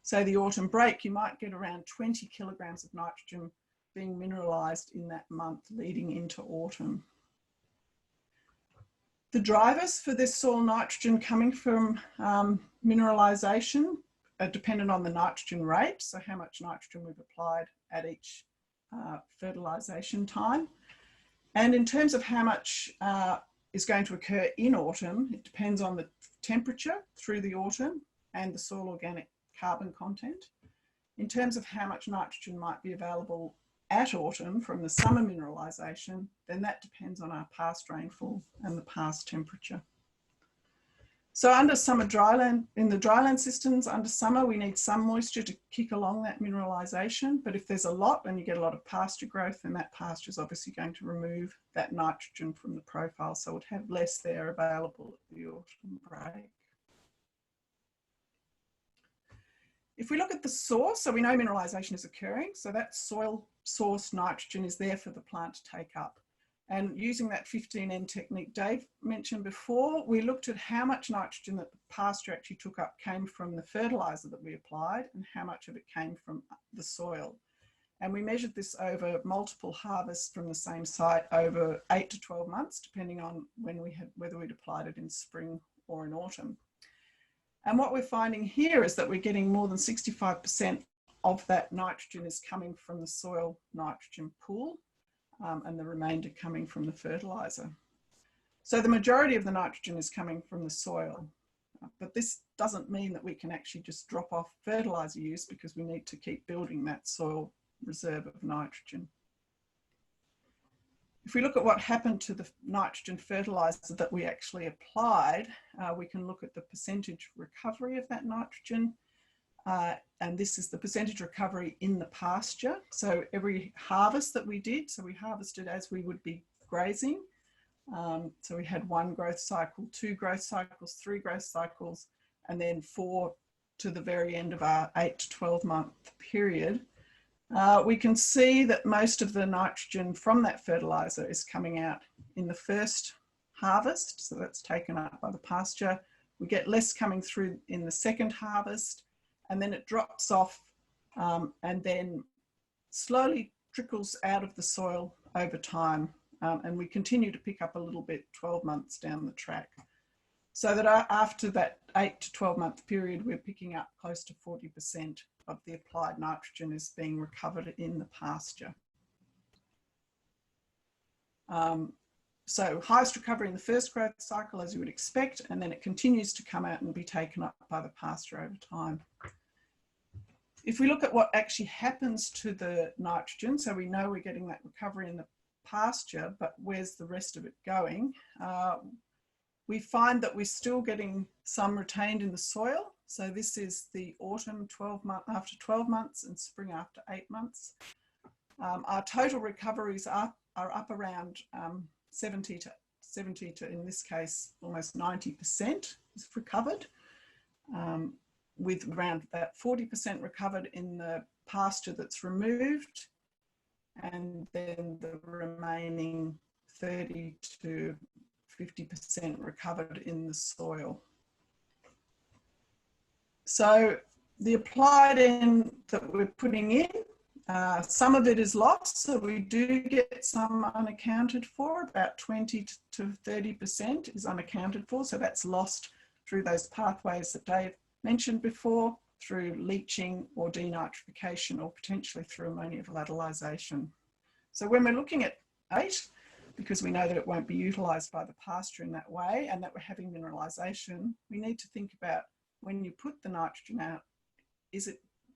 say, the autumn break, you might get around 20 kilograms of nitrogen being mineralised in that month leading into autumn. The drivers for this soil nitrogen coming from mineralisation are dependent on the nitrogen rate, so how much nitrogen we've applied at each fertilisation time. And in terms of how much is going to occur in autumn, it depends on the temperature through the autumn and the soil organic carbon content. In terms of how much nitrogen might be available at autumn from the summer mineralisation, then that depends on our past rainfall and the past temperature. So under summer dryland, in the dryland systems, under summer, we need some moisture to kick along that mineralisation. But if there's a lot and you get a lot of pasture growth, then that pasture is obviously going to remove that nitrogen from the profile. So it would have less there available at the autumn break. If we look at the source, so we know mineralisation is occurring. So that soil source nitrogen is there for the plant to take up. And using that 15N technique Dave mentioned before, we looked at how much nitrogen that the pasture actually took up came from the fertiliser that we applied and how much of it came from the soil. And we measured this over multiple harvests from the same site over 8 to 12 months, depending on when whether we'd applied it in spring or in autumn. And what we're finding here is that we're getting more than 65% of that nitrogen is coming from the soil nitrogen pool. And the remainder coming from the fertiliser. So the majority of the nitrogen is coming from the soil, but this doesn't mean that we can actually just drop off fertiliser use because we need to keep building that soil reserve of nitrogen. If we look at what happened to the nitrogen fertiliser that we actually applied, we can look at the percentage recovery of that nitrogen. And this is the percentage recovery in the pasture. So every harvest that we did, so we harvested as we would be grazing. So we had 1 growth cycle, 2 growth cycles, 3 growth cycles, and then 4 to the very end of our 8 to 12 month period. We can see that most of the nitrogen from that fertiliser is coming out in the first harvest. So that's taken up by the pasture. We get less coming through in the second harvest. And then it drops off and then slowly trickles out of the soil over time. And we continue to pick up a little bit 12 months down the track. So that after that 8 to 12 month period, we're picking up close to 40% of the applied nitrogen is being recovered in the pasture. So highest recovery in the first growth cycle, as you would expect, and then it continues to come out and be taken up by the pasture over time. If we look at what actually happens to the nitrogen, so we know we're getting that recovery in the pasture, but where's the rest of it going? We find that we're still getting some retained in the soil. So this is the autumn after 12 months and spring after 8 months. Our total recoveries are up around 70 to, in this case, almost 90% is recovered. with around that 40% recovered in the pasture that's removed, and then the remaining 30 to 50% recovered in the soil. So the applied end that we're putting in, some of it is lost, so we do get some unaccounted for. About 20 to 30% is unaccounted for, so that's lost through those pathways that Dave mentioned before, through leaching or denitrification, or potentially through ammonia volatilisation. So when we're looking at 8, because we know that it won't be utilised by the pasture in that way, and that we're having mineralisation, we need to think about, when you put the nitrogen out,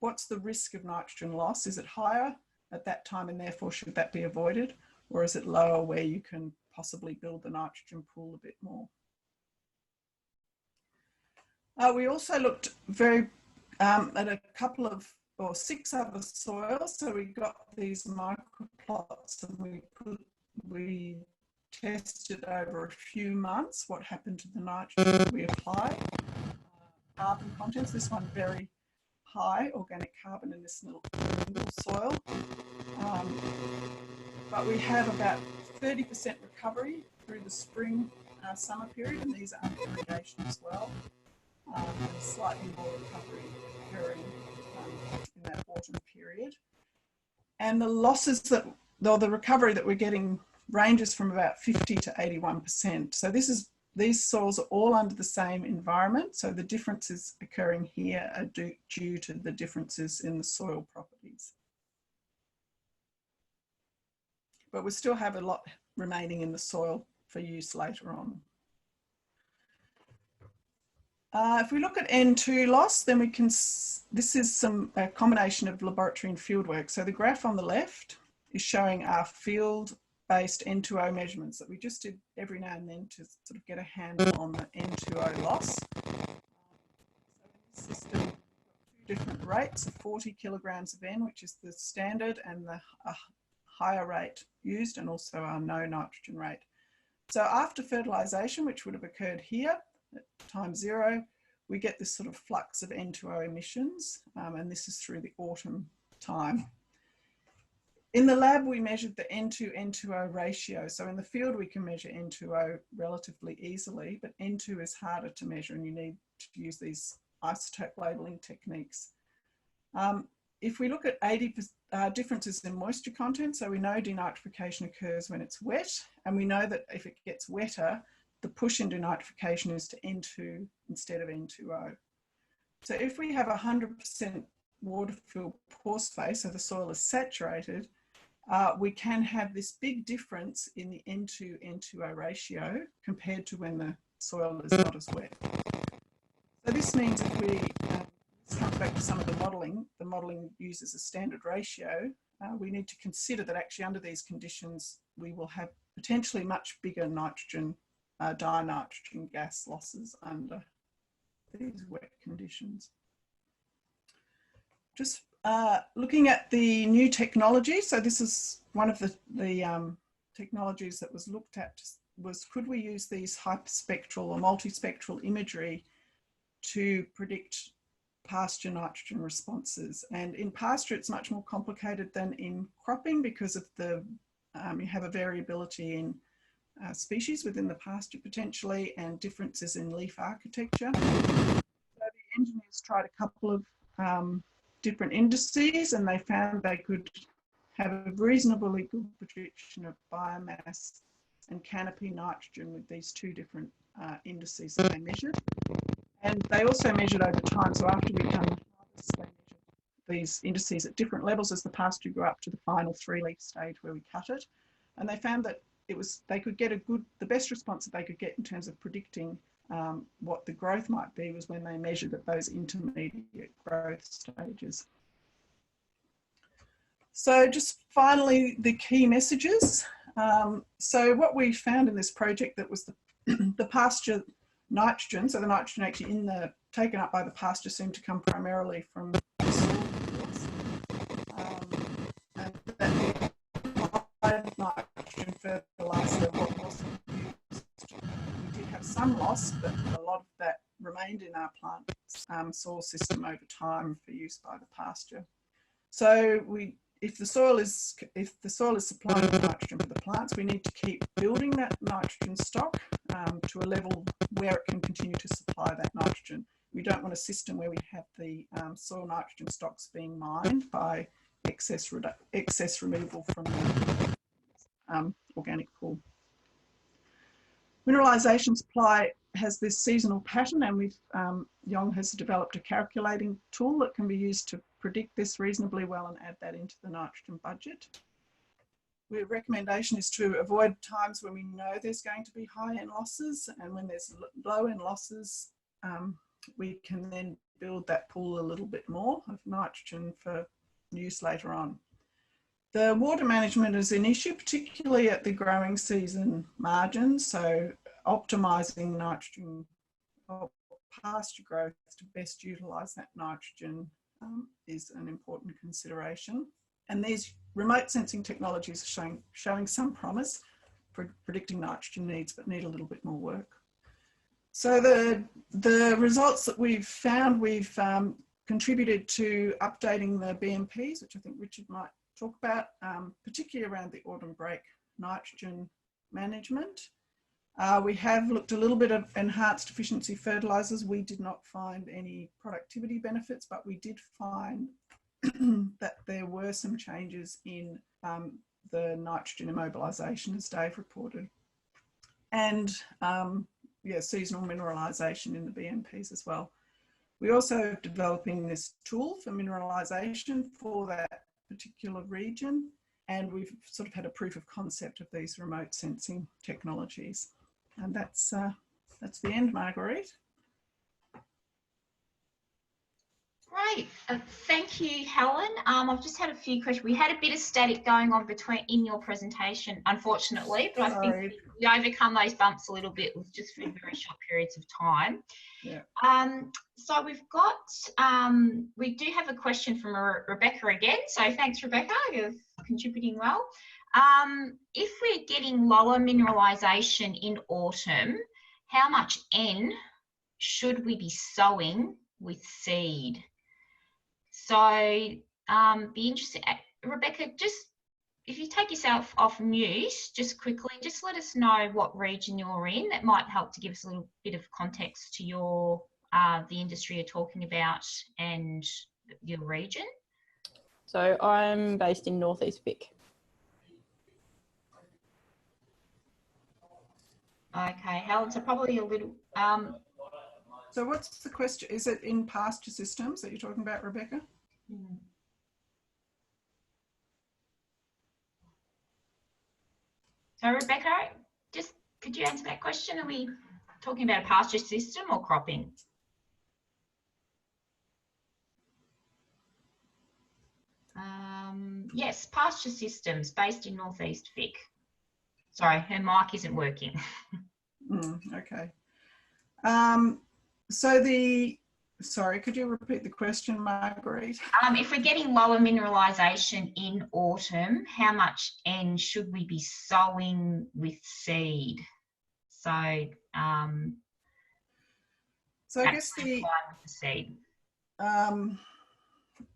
what's the risk of nitrogen loss? Is it higher at that time, and therefore should that be avoided? Or is it lower, where you can possibly build the nitrogen pool a bit more? We also looked at a couple of, or 6 other soils. So we got these microplots, and we tested over a few months what happened to the nitrogen that we applied. Carbon contents, this one very high organic carbon in this little soil. But we have about 30% recovery through the spring, summer period, and these are under irrigation as well. And slightly more recovery occurring in that autumn period. And the losses the recovery that we're getting ranges from about 50 to 81%. So these soils are all under the same environment. So the differences occurring here are due to the differences in the soil properties. But we still have a lot remaining in the soil for use later on. If we look at N2 loss, then we can, this is a combination of laboratory and field work. So the graph on the left is showing our field-based N2O measurements that we just did every now and then to sort of get a handle on the N2O loss. So in this system, we've got 2 different rates of 40 kilograms of N, which is the standard, and the higher rate used, and also our no nitrogen rate. So after fertilisation, which would have occurred here, at time 0, we get this sort of flux of N2O emissions, and this is through the autumn time. In the lab, we measured the N2-N2O ratio. So in the field, we can measure N2O relatively easily, but N2 is harder to measure, and you need to use these isotope labeling techniques. If we look at 80 differences in moisture content, so we know denitrification occurs when it's wet, and we know that if it gets wetter, the push in denitrification is to N2 instead of N2O. So if we have 100% water-filled pore space, so the soil is saturated, we can have this big difference in the N2-N2O ratio compared to when the soil is not as wet. So this means if we, this comes back to some of the modelling uses a standard ratio, we need to consider that actually under these conditions, we will have potentially much bigger nitrogen, dinitrogen gas losses under these wet conditions. Just looking at the new technology. So this is one of the technologies that was looked at, was could we use these hyperspectral or multispectral imagery to predict pasture nitrogen responses? And in pasture, it's much more complicated than in cropping because of the, you have a variability in species within the pasture potentially, and differences in leaf architecture. So the engineers tried a couple of different indices, and they found they could have a reasonably good prediction of biomass and canopy nitrogen with these 2 different indices that they measured. And they also measured over time. So after we'd done the harvest, they measured these indices at different levels as the pasture grew up to the final 3-leaf stage where we cut it. And they found that they could get the best response that they could get in terms of predicting what the growth might be was when they measured at those intermediate growth stages. So just finally, the key messages. So what we found in this project, that was the pasture nitrogen, so the nitrogen actually taken up by the pasture seemed to come primarily from the soil fields. And that nitrogen fertiliser wasn't used. We did have some loss, but a lot of that remained in our plant soil system over time for use by the pasture. So if the soil is supplying nitrogen for the plants, we need to keep building that nitrogen stock to a level where it can continue to supply that nitrogen. We don't want a system where we have the soil nitrogen stocks being mined by excess removal from the organic pool. Mineralisation supply has this seasonal pattern, and Yong has developed a calculating tool that can be used to predict this reasonably well and add that into the nitrogen budget. Our recommendation is to avoid times when we know there's going to be high end losses, and when there's low end losses, we can then build that pool a little bit more of nitrogen for use later on. The water management is an issue, particularly at the growing season margins. So optimising nitrogen pasture growth to best utilise that nitrogen is an important consideration. And these remote sensing technologies are showing some promise for predicting nitrogen needs, but need a little bit more work. So the results that we've found, we've contributed to updating the BMPs, which I think Richard might talk about, particularly around the autumn break nitrogen management. We have looked a little bit at enhanced efficiency fertilisers. We did not find any productivity benefits, but we did find that there were some changes in the nitrogen immobilisation, as Dave reported. And yeah, seasonal mineralisation in the BMPs as well. We're also developing this tool for mineralisation for that particular region, and we've sort of had a proof of concept of these remote sensing technologies. And that's the end, Marguerite. Great, thank you, Helen. I've just had a few questions. We had a bit of static going on in your presentation, unfortunately, but I think we overcome those bumps a little bit with just for very short periods of time. Yeah. So we've got, we do have a question from Rebecca again. So thanks, Rebecca, you're contributing well. If we're getting lower mineralisation in autumn, how much N should we be sowing with seed? So be interested, Rebecca, just if you take yourself off mute, just quickly, just let us know what region you're in. That might help to give us a little bit of context to your the industry you're talking about and your region. So I'm based in Northeast Vic. Okay, Helen, so probably a little... So what's the question? Is it in pasture systems that you're talking about, Rebecca? So Rebecca, just could you answer that question? Are we talking about a pasture system or cropping? Yes, pasture systems based in Northeast Vic. Sorry, her mic isn't working. Okay. Sorry, could you repeat the question, Marguerite? If we're getting lower mineralisation in autumn, how much N should we be sowing with seed? So, so I guess the seed.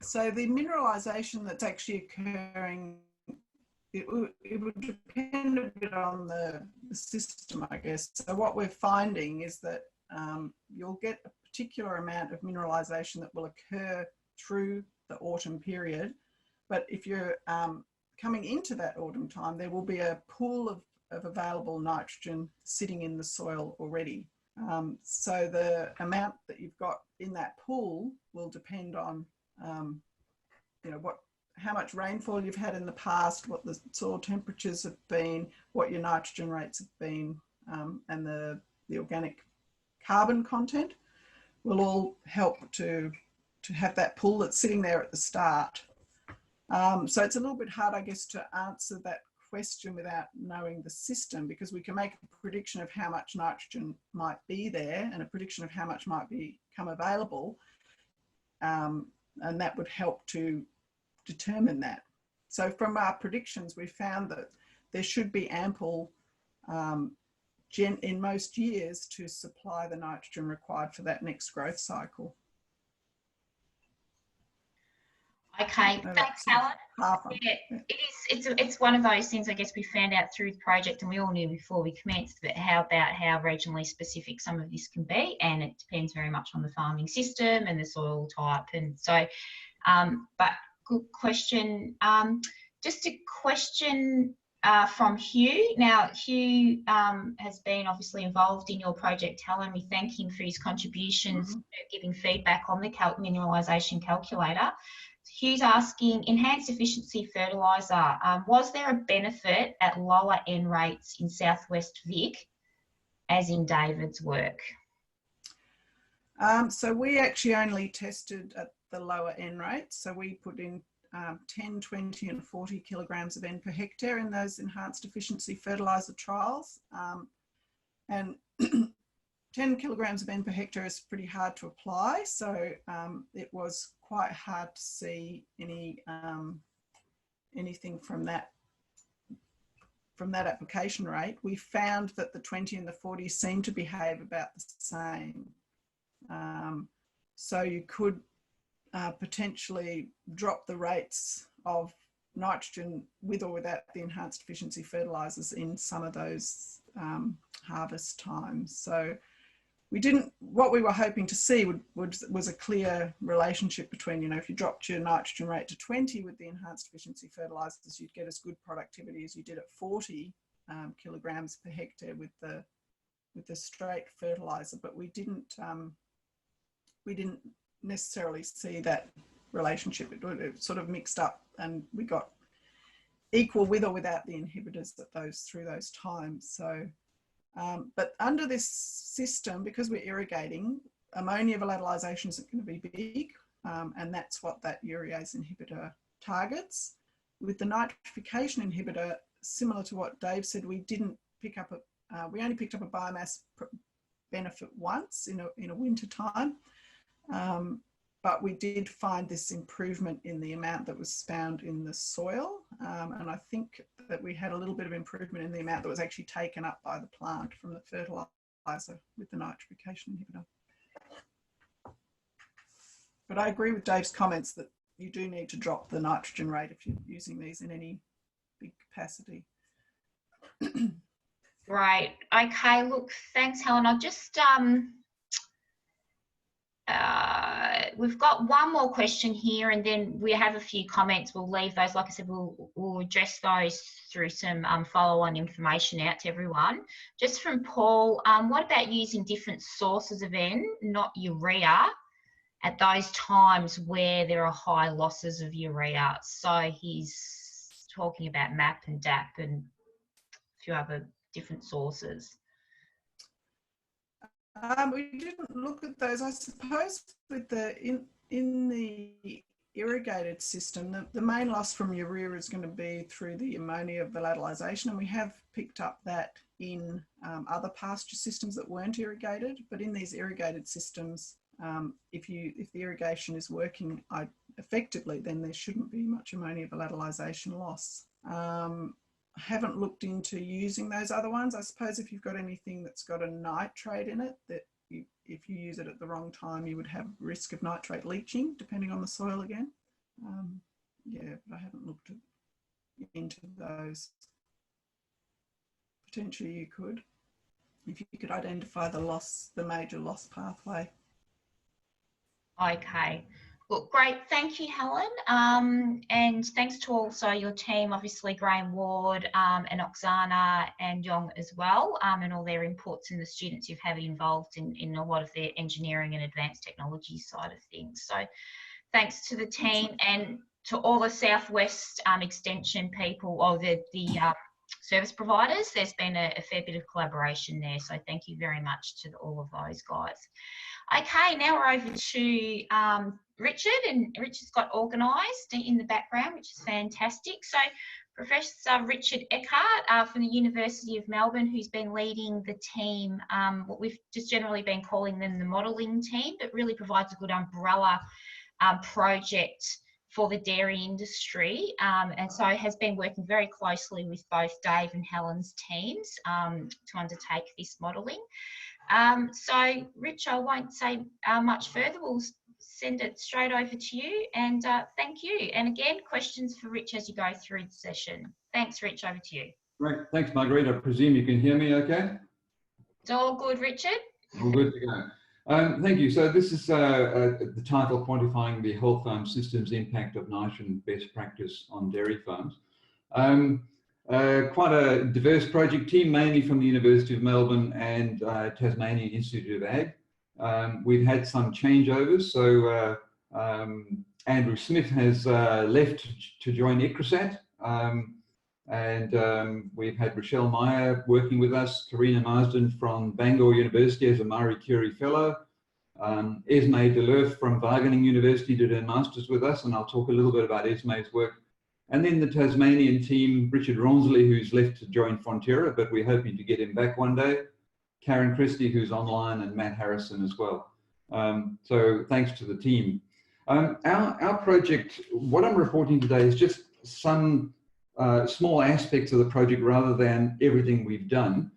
So the mineralisation that's actually occurring, it would depend a bit on the system, I guess. So what we're finding is that you'll get a particular amount of mineralisation that will occur through the autumn period. But if you're coming into that autumn time, there will be a pool of available nitrogen sitting in the soil already. So the amount that you've got in that pool will depend on, you know, how much rainfall you've had in the past, what the soil temperatures have been, what your nitrogen rates have been, and the organic carbon content will all help to have that pool that's sitting there at the start. So it's a little bit hard, I guess, to answer that question without knowing the system, because we can make a prediction of how much nitrogen might be there and a prediction of how much might become available, and that would help to determine that. So from our predictions, we found that there should be ample in most years to supply the nitrogen required for that next growth cycle. Okay, So thanks, that's sort of Helen. half of Yeah, it. it's one of those things I guess we found out through the project, and we all knew before we commenced, but how regionally specific some of this can be, and it depends very much on the farming system and the soil type. And so, but good question. Just a question from Hugh. Now, Hugh has been obviously involved in your project, Helen. We thank him for his contributions, giving feedback on the mineralisation calculator. Hugh's asking, enhanced efficiency fertiliser, was there a benefit at lower N rates in Southwest Vic, as in David's work? So we actually only tested at the lower N rates. So we put in 10, 20 and 40 kilograms of N per hectare in those enhanced efficiency fertiliser trials. And 10 kilograms of N per hectare is pretty hard to apply. So it was quite hard to see anything from that application rate. We found that the 20 and the 40 seemed to behave about the same. So you could potentially drop the rates of nitrogen with or without the enhanced efficiency fertilisers in some of those harvest times. So we didn't, what we were hoping to see was a clear relationship between, you know, if you dropped your nitrogen rate to 20 with the enhanced efficiency fertilisers, you'd get as good productivity as you did at 40 kilograms per hectare with the straight fertiliser. But we didn't necessarily see that relationship. It sort of mixed up, and we got equal with or without the inhibitors through those times. So, but under this system, because we're irrigating, ammonia volatilisation isn't going to be big, and that's what that urease inhibitor targets. With the nitrification inhibitor, similar to what Dave said, we didn't pick up we only picked up a biomass benefit once in a winter time. But we did find this improvement in the amount that was found in the soil. And I think that we had a little bit of improvement in the amount that was actually taken up by the plant from the fertiliser with the nitrification inhibitor. But I agree with Dave's comments that you do need to drop the nitrogen rate if you're using these in any big capacity. Right. Okay. Look, thanks, Helen. I'll just we've got one more question here, and then we have a few comments. We'll leave those. Like I said, we'll address those through some follow-on information out to everyone. Just from Paul, what about using different sources of N, not urea, at those times where there are high losses of urea? So he's talking about MAP and DAP and a few other different sources. We didn't look at those. I suppose with in the irrigated system, the main loss from urea is going to be through the ammonia volatilisation, and we have picked up that in other pasture systems that weren't irrigated. But in these irrigated systems, if the irrigation is working effectively, then there shouldn't be much ammonia volatilisation loss. I haven't looked into using those other ones. I suppose if you've got anything that's got a nitrate in it, that if you use it at the wrong time, you would have risk of nitrate leaching, depending on the soil again. Yeah, but I haven't looked into those. Potentially you could, if you could identify the major loss pathway. Okay. Look, great. Thank you, Helen. And thanks to also your team, obviously Graeme Ward and Oksana and Yong as well, and all their inputs and the students you've had involved in a lot of their engineering and advanced technology side of things. So thanks to the team and to all the Southwest Extension people, or the service providers. There's been a fair bit of collaboration there. So thank you very much to all of those guys. Okay, now we're over to Richard, and Richard's got organised in the background, which is fantastic. So Professor Richard Eckard from the University of Melbourne, who's been leading the team, what we've just generally been calling them the modelling team, but really provides a good umbrella project for the dairy industry, and so has been working very closely with both Dave and Helen's teams to undertake this modelling. So Rich, I won't say much further. We'll send it straight over to you, and thank you. And again, questions for Rich as you go through the session. Thanks, Rich, over to you. Great, thanks, Marguerite. I presume you can hear me okay? It's all good, Richard? All good to go. Thank you. So this is the title, Quantifying the Whole Farm Systems Impact of Nitrogen Best Practice on Dairy Farms. Quite a diverse project team, mainly from the University of Melbourne and Tasmanian Institute of Ag. We've had some changeovers. So Andrew Smith has left to join Eckard, and we've had Rochelle Meyer working with us, Karina Marsden from Bangor University as a Marie Curie Fellow, Esme Deleuve from Wageningen University did her Masters with us, and I'll talk a little bit about Esme's work. And then the Tasmanian team, Richard Ronsley, who's left to join Fonterra, but we're hoping to get him back one day, Karen Christie, who's online, and Matt Harrison as well. So thanks to the team. Our project, what I'm reporting today is just some small aspects of the project rather than everything we've done.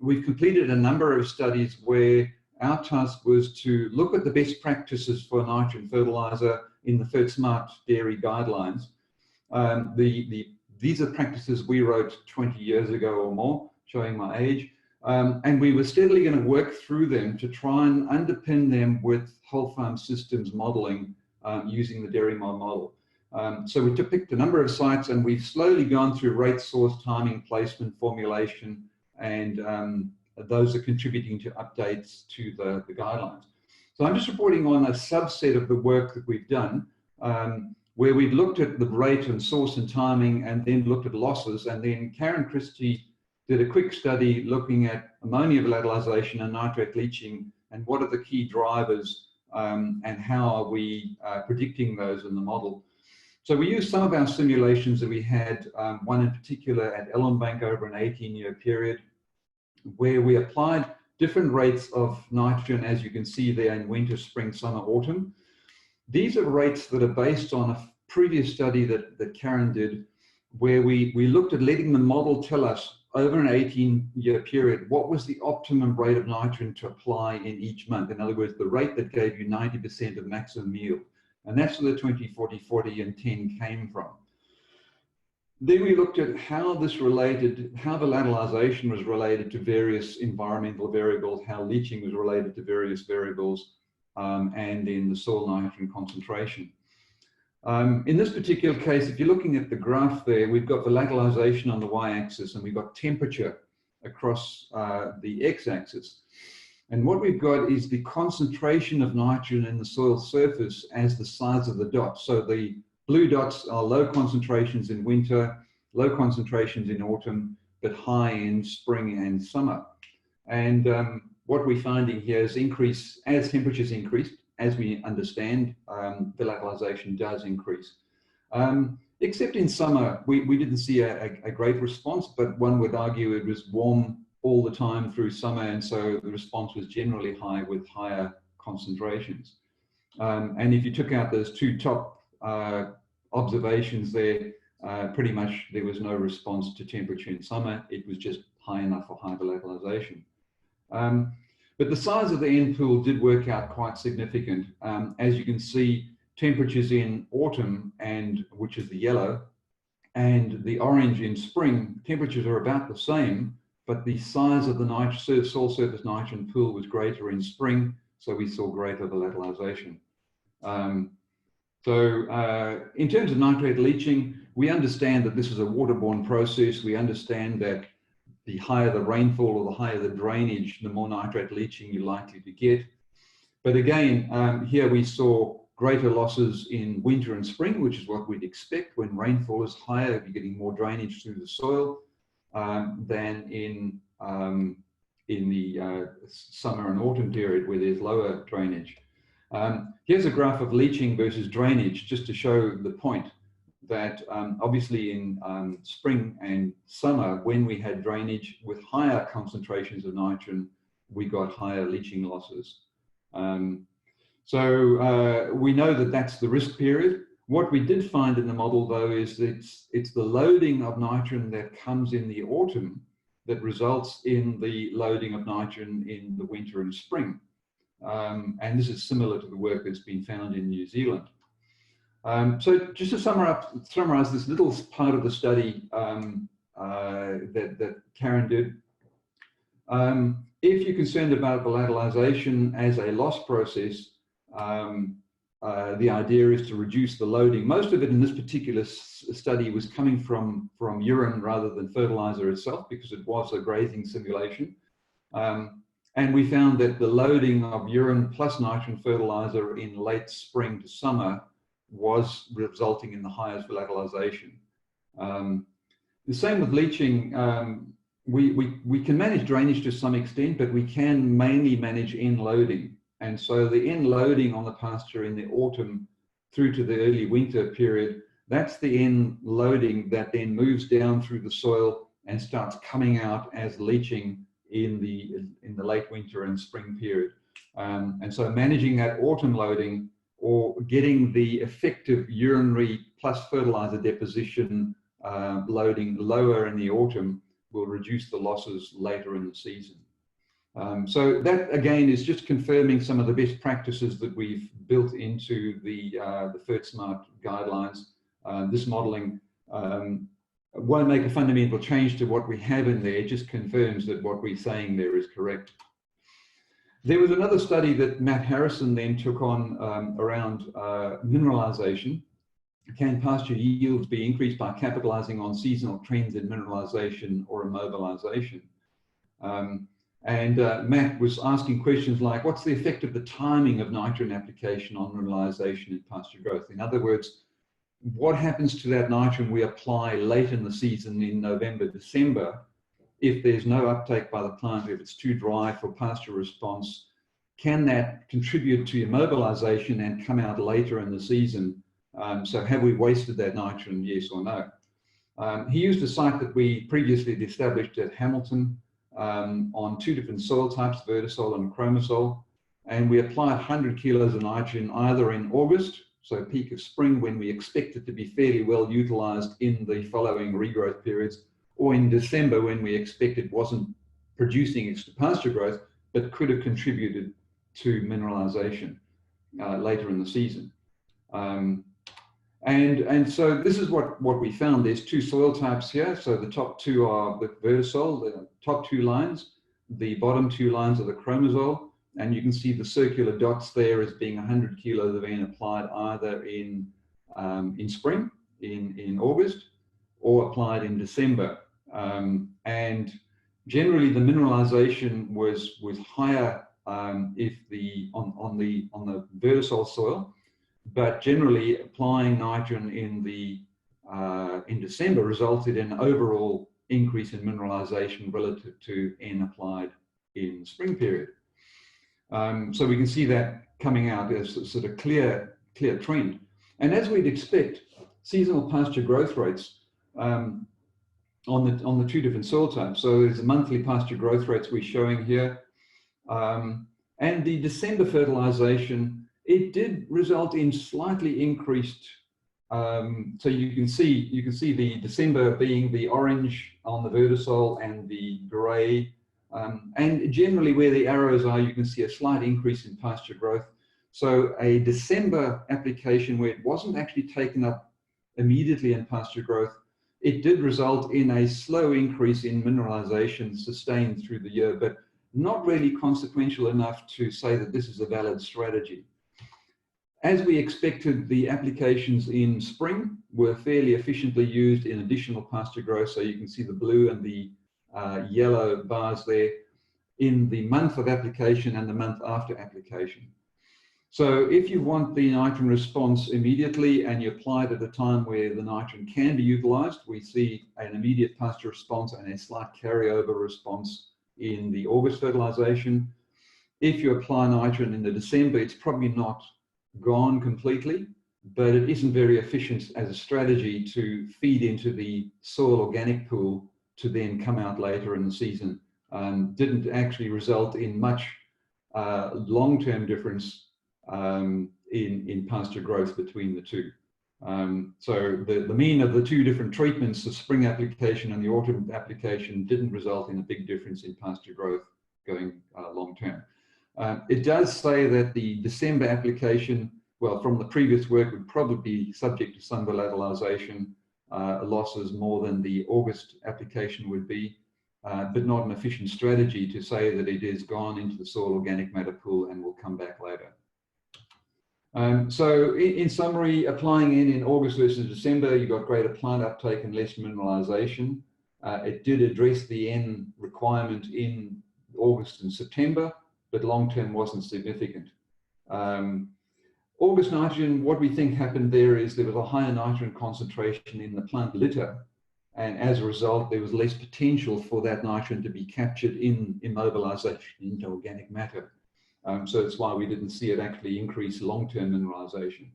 We've completed a number of studies where our task was to look at the best practices for nitrogen fertilizer in the FertSmart dairy guidelines. These are practices we wrote 20 years ago or more, showing my age. And we were steadily going to work through them to try and underpin them with whole farm systems modeling using the dairy model. So we picked a number of sites, and we've slowly gone through rate, source, timing, placement, formulation, and those are contributing to updates to the guidelines. So I'm just reporting on a subset of the work that we've done, where we've looked at the rate and source and timing, and then looked at losses. And then Karen Christie did a quick study looking at ammonia volatilization and nitrate leaching, and what are the key drivers, and how are we predicting those in the model. So we used some of our simulations that we had, one in particular at Ellenbank over an 18-year period, where we applied different rates of nitrogen, as you can see there, in winter, spring, summer, autumn. These are rates that are based on a previous study that Karen did, where we looked at letting the model tell us over an 18-year period what was the optimum rate of nitrogen to apply in each month. In other words, the rate that gave you 90% of maximum yield. And that's where the 20, 40, 40, and 10 came from. Then we looked at how this related, how volatilization was related to various environmental variables, how leaching was related to various variables, and in the soil nitrogen concentration. In this particular case, if you're looking at the graph there, we've got volatilization on the y-axis, and we've got temperature across the x-axis. And what we've got is the concentration of nitrogen in the soil surface as the size of the dots. So the blue dots are low concentrations in winter, low concentrations in autumn, but high in spring and summer. And what we're finding here is increase as temperatures increase. As we understand, volatilization does increase. Except in summer, we didn't see a great response, but one would argue it was warm all the time through summer, and so the response was generally high with higher concentrations. And if you took out those two top observations there, pretty much there was no response to temperature in summer. It was just high enough for high volatilization. But the size of the end pool did work out quite significant. As you can see, temperatures in autumn, and which is the yellow, and the orange in spring, temperatures are about the same, but the size of the soil surface nitrogen pool was greater in spring, so we saw greater volatilization. In terms of nitrate leaching, we understand that this is a waterborne process. We understand that the higher the rainfall or the higher the drainage, the more nitrate leaching you're likely to get. But again, here we saw greater losses in winter and spring, which is what we'd expect. When rainfall is higher, you're getting more drainage through the soil than in the summer and autumn period where there's lower drainage. Here's a graph of leaching versus drainage, just to show the point that obviously in spring and summer, when we had drainage with higher concentrations of nitrogen, we got higher leaching losses. So we know that that's the risk period. What we did find in the model, though, is that it's the loading of nitrogen that comes in the autumn that results in the loading of nitrogen in the winter and spring. And this is similar to the work that's been found in New Zealand. So just to summarize this little part of the study that Karen did, if you're concerned about volatilization as a loss process, the idea is to reduce the loading. Most of it in this particular study was coming from urine rather than fertilizer itself, because it was a grazing simulation. And we found that the loading of urine plus nitrogen fertilizer in late spring to summer was resulting in the highest volatilization. The same with leaching. We can manage drainage to some extent, but we can mainly manage in-loading. And so the in-loading on the pasture in the autumn through to the early winter period, that's the in-loading that then moves down through the soil and starts coming out as leaching in the late winter and spring period. And so managing that autumn loading, or getting the effective urinary plus fertilizer deposition loading lower in the autumn, will reduce the losses later in the season. So that again is just confirming some of the best practices that we've built into the FertSmart guidelines. This modelling won't make a fundamental change to what we have in there. It just confirms that what we're saying there is correct. There was another study that Matt Harrison then took on around mineralisation. Can pasture yields be increased by capitalising on seasonal trends in mineralisation or immobilisation? And Matt was asking questions like, what's the effect of the timing of nitrogen application on mineralisation in pasture growth? In other words, what happens to that nitrogen we apply late in the season in November, December, if there's no uptake by the plant, if it's too dry for pasture response? Can that contribute to immobilisation and come out later in the season? So have we wasted that nitrogen, yes or no? He used a site that we previously established at Hamilton, on two different soil types, vertisol and chromosol, and we applied 100 kilos of nitrogen either in August, so peak of spring when we expect it to be fairly well utilized in the following regrowth periods, or in December when we expect it wasn't producing extra pasture growth but could have contributed to mineralization later in the season. And so this is what we found. There's two soil types here. So the top two are the vertisol, the top two lines. The bottom two lines are the chromosol. And you can see the circular dots there as being 100 kilos of N applied either in spring, in August, or applied in December. And generally the mineralization was higher if on the vertisol soil. But generally, applying nitrogen in December resulted in an overall increase in mineralization relative to N applied in the spring period. So we can see that coming out as a sort of clear trend. And as we'd expect, seasonal pasture growth rates on the two different soil types. So there's the monthly pasture growth rates we're showing here, and the December fertilization. It did result in slightly increased, so you can see the December being the orange on the vertisol and the grey, and generally where the arrows are, you can see a slight increase in pasture growth. So a December application where it wasn't actually taken up immediately in pasture growth, it did result in a slow increase in mineralization sustained through the year, but not really consequential enough to say that this is a valid strategy. As we expected, the applications in spring were fairly efficiently used in additional pasture growth. So you can see the blue and the yellow bars there in the month of application and the month after application. So if you want the nitrogen response immediately and you apply it at a time where the nitrogen can be utilized, we see an immediate pasture response and a slight carryover response in the August fertilization. If you apply nitrogen in the December, it's probably not gone completely, but it isn't very efficient as a strategy to feed into the soil organic pool to then come out later in the season. Didn't actually result in much long-term difference in pasture growth between the two. So the mean of the two different treatments, the spring application and the autumn application, didn't result in a big difference in pasture growth going long term. It does say that the December application, well, from the previous work, would probably be subject to some volatilization losses more than the August application would be, but not an efficient strategy to say that it is gone into the soil organic matter pool and will come back later. So in summary, applying in August versus December, you got greater plant uptake and less mineralization. It did address the N requirement in August and September, but long-term wasn't significant. August nitrogen, what we think happened there is there was a higher nitrogen concentration in the plant litter, and as a result, there was less potential for that nitrogen to be captured in immobilization into organic matter. So that's why we didn't see it actually increase long-term mineralization.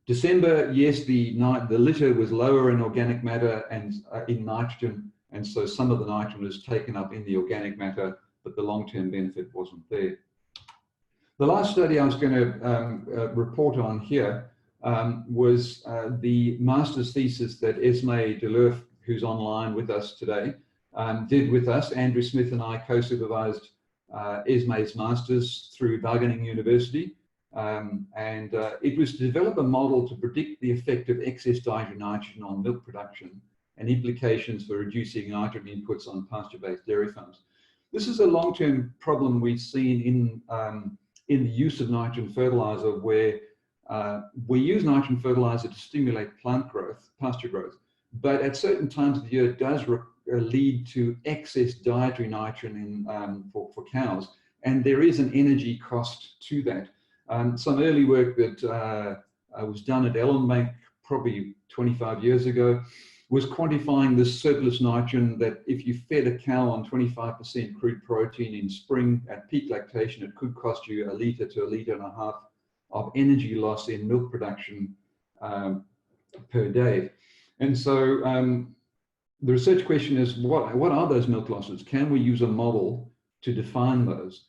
December, yes, the litter was lower in organic matter and in nitrogen, and so some of the nitrogen was taken up in the organic matter, but the long-term benefit wasn't there. The last study I was going to report on here was the master's thesis that Esme Delurf, who's online with us today, did with us. Andrew Smith and I co-supervised Esme's master's through Wageningen University, and it was to develop a model to predict the effect of excess dietary nitrogen on milk production and implications for reducing nitrogen inputs on pasture-based dairy farms. This is a long-term problem we've seen in the use of nitrogen fertilizer, where we use nitrogen fertilizer to stimulate plant growth, pasture growth, but at certain times of the year it does lead to excess dietary nitrogen for cows, and there is an energy cost to that. Some early work that was done at Ellenbank probably 25 years ago was quantifying this surplus nitrogen, that if you fed a cow on 25% crude protein in spring at peak lactation, it could cost you 1 litre to 1.5 litres of energy loss in milk production per day. And so the research question is, what are those milk losses? Can we use a model to define those?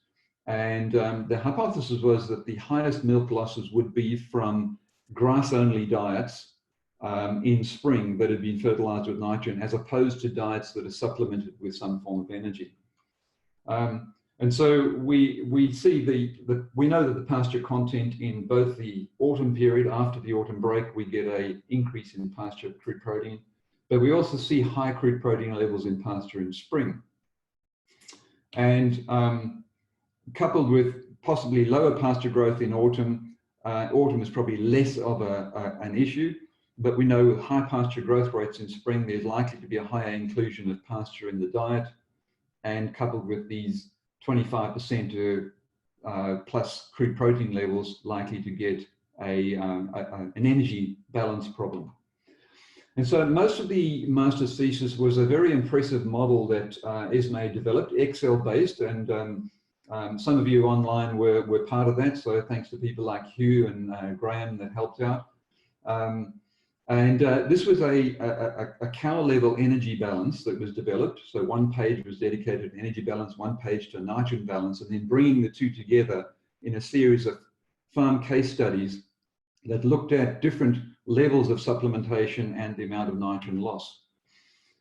And the hypothesis was that the highest milk losses would be from grass-only diets in spring that had been fertilized with nitrogen, as opposed to diets that are supplemented with some form of energy. And so we see we know that the pasture content in both the autumn period, after the autumn break, we get an increase in pasture crude protein, but we also see high crude protein levels in pasture in spring. And coupled with possibly lower pasture growth in autumn, autumn is probably less of an issue, but we know with high pasture growth rates in spring, there's likely to be a higher inclusion of pasture in the diet, and coupled with these 25% plus crude protein levels, likely to get an energy balance problem. And so most of the master's thesis was a very impressive model that Esme developed, Excel based, and some of you online were part of that, so thanks to people like Hugh and Graeme that helped out. This was a cow level energy balance that was developed. So one page was dedicated to energy balance, one page to nitrogen balance, and then bringing the two together in a series of farm case studies that looked at different levels of supplementation and the amount of nitrogen loss.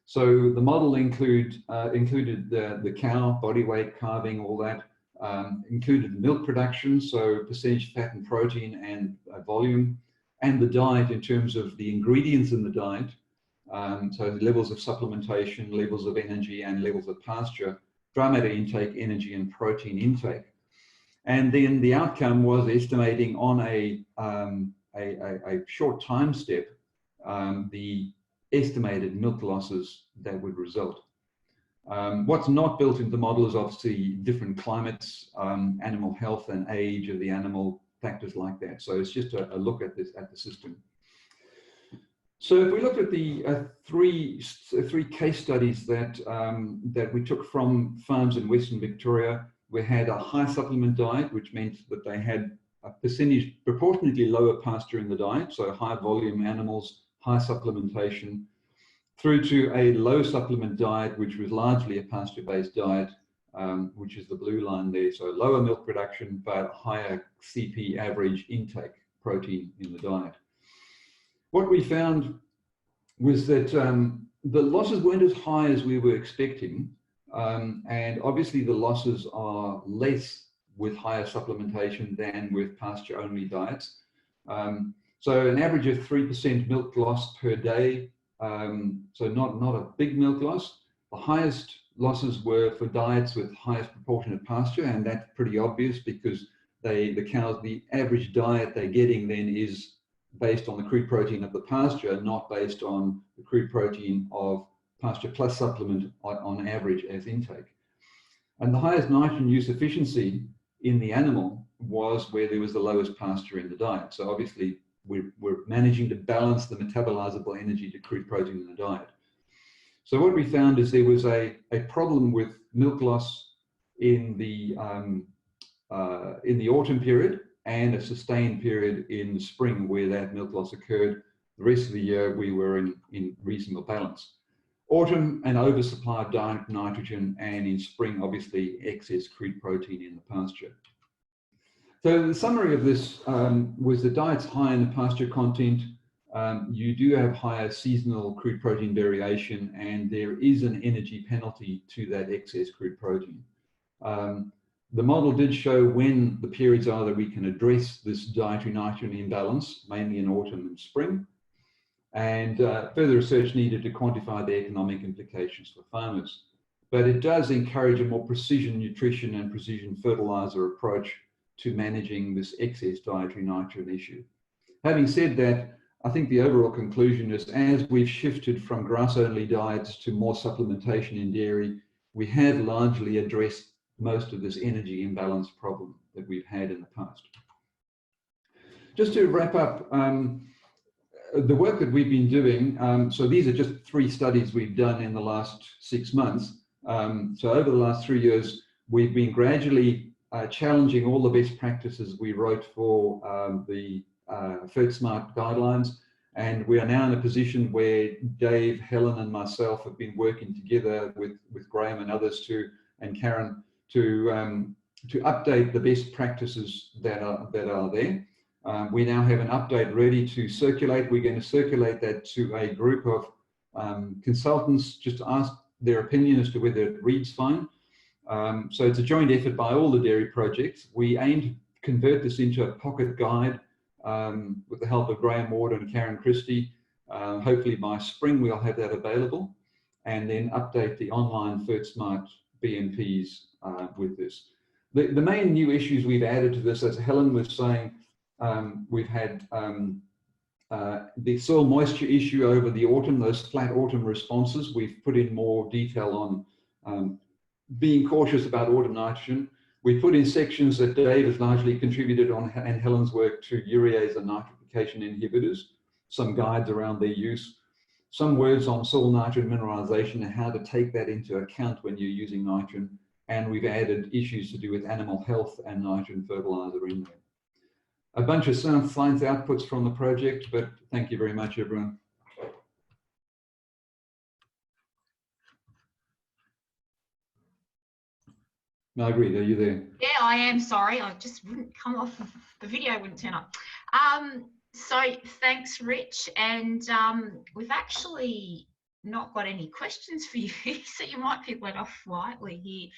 So the model included the cow, body weight, calving, all that, included milk production, so percentage fat and protein and volume, and the diet in terms of the ingredients in the diet, so the levels of supplementation, levels of energy, and levels of pasture, dry matter intake, energy, and protein intake. And then the outcome was estimating on a short time step the estimated milk losses that would result. What's not built into the model is obviously different climates, animal health and age of the animal, factors like that. So it's just a look at the system. So if we look at the three case studies that we took from farms in Western Victoria, we had a high supplement diet, which meant that they had a percentage proportionately lower pasture in the diet, so high volume animals, high supplementation, through to a low supplement diet, which was largely a pasture-based diet, which is the blue line there. So lower milk production, but higher CP average intake protein in the diet. what we found was that the losses weren't as high as we were expecting. And obviously the losses are less with higher supplementation than with pasture-only diets. So an average of 3% milk loss per day. So not a big milk loss. The highest losses were for diets with highest proportion of pasture, and that's pretty obvious because the cows, the average diet they're getting then is based on the crude protein of the pasture, not based on the crude protein of pasture plus supplement on average as intake. And the highest nitrogen use efficiency in the animal was where there was the lowest pasture in the diet. So obviously we're managing to balance the metabolizable energy to crude protein in the diet. So what we found is there was a problem with milk loss in the autumn period and a sustained period in the spring where that milk loss occurred. The rest of the year we were in reasonable balance. Autumn, an oversupply of nitrogen, and in spring, obviously, excess crude protein in the pasture. So the summary of this was the diet's high in the pasture content. You do have higher seasonal crude protein variation, and there is an energy penalty to that excess crude protein. The model did show when the periods are that we can address this dietary nitrogen imbalance, mainly in autumn and spring. And further research needed to quantify the economic implications for farmers. But it does encourage a more precision nutrition and precision fertilizer approach to managing this excess dietary nitrogen issue. Having said that, I think the overall conclusion is as we've shifted from grass-only diets to more supplementation in dairy, we have largely addressed most of this energy imbalance problem that we've had in the past. Just to wrap up, the work that we've been doing, so these are just 3 studies we've done in the last 6 months. So over the last 3 years, we've been gradually challenging all the best practices we wrote for the FertSmart guidelines. And we are now in a position where Dave, Helen, and myself have been working together with Graeme and others and Karen to update the best practices that are there. We now have an update ready to circulate. We're going to circulate that to a group of consultants just to ask their opinion as to whether it reads fine. So it's a joint effort by all the dairy projects. We aim to convert this into a pocket guide with the help of Graham Ward and Karen Christie. Hopefully by spring we'll have that available, and then update the online FertSmart BMPs with this. The main new issues we've added to this, as Helen was saying, we've had the soil moisture issue over the autumn, those flat autumn responses. We've put in more detail on being cautious about autumn nitrogen. We put in sections that Dave has largely contributed on, and Helen's work, to urease and nitrification inhibitors, some guides around their use, some words on soil nitrogen mineralization and how to take that into account when you're using nitrogen. And we've added issues to do with animal health and nitrogen fertilizer in there. A bunch of science outputs from the project, but thank you very much, everyone. Marguerite, are you there? Yeah, I am. Sorry, I just wouldn't come off. The video wouldn't turn up. So thanks, Rich. And we've actually not got any questions for you, so you might be let off lightly here.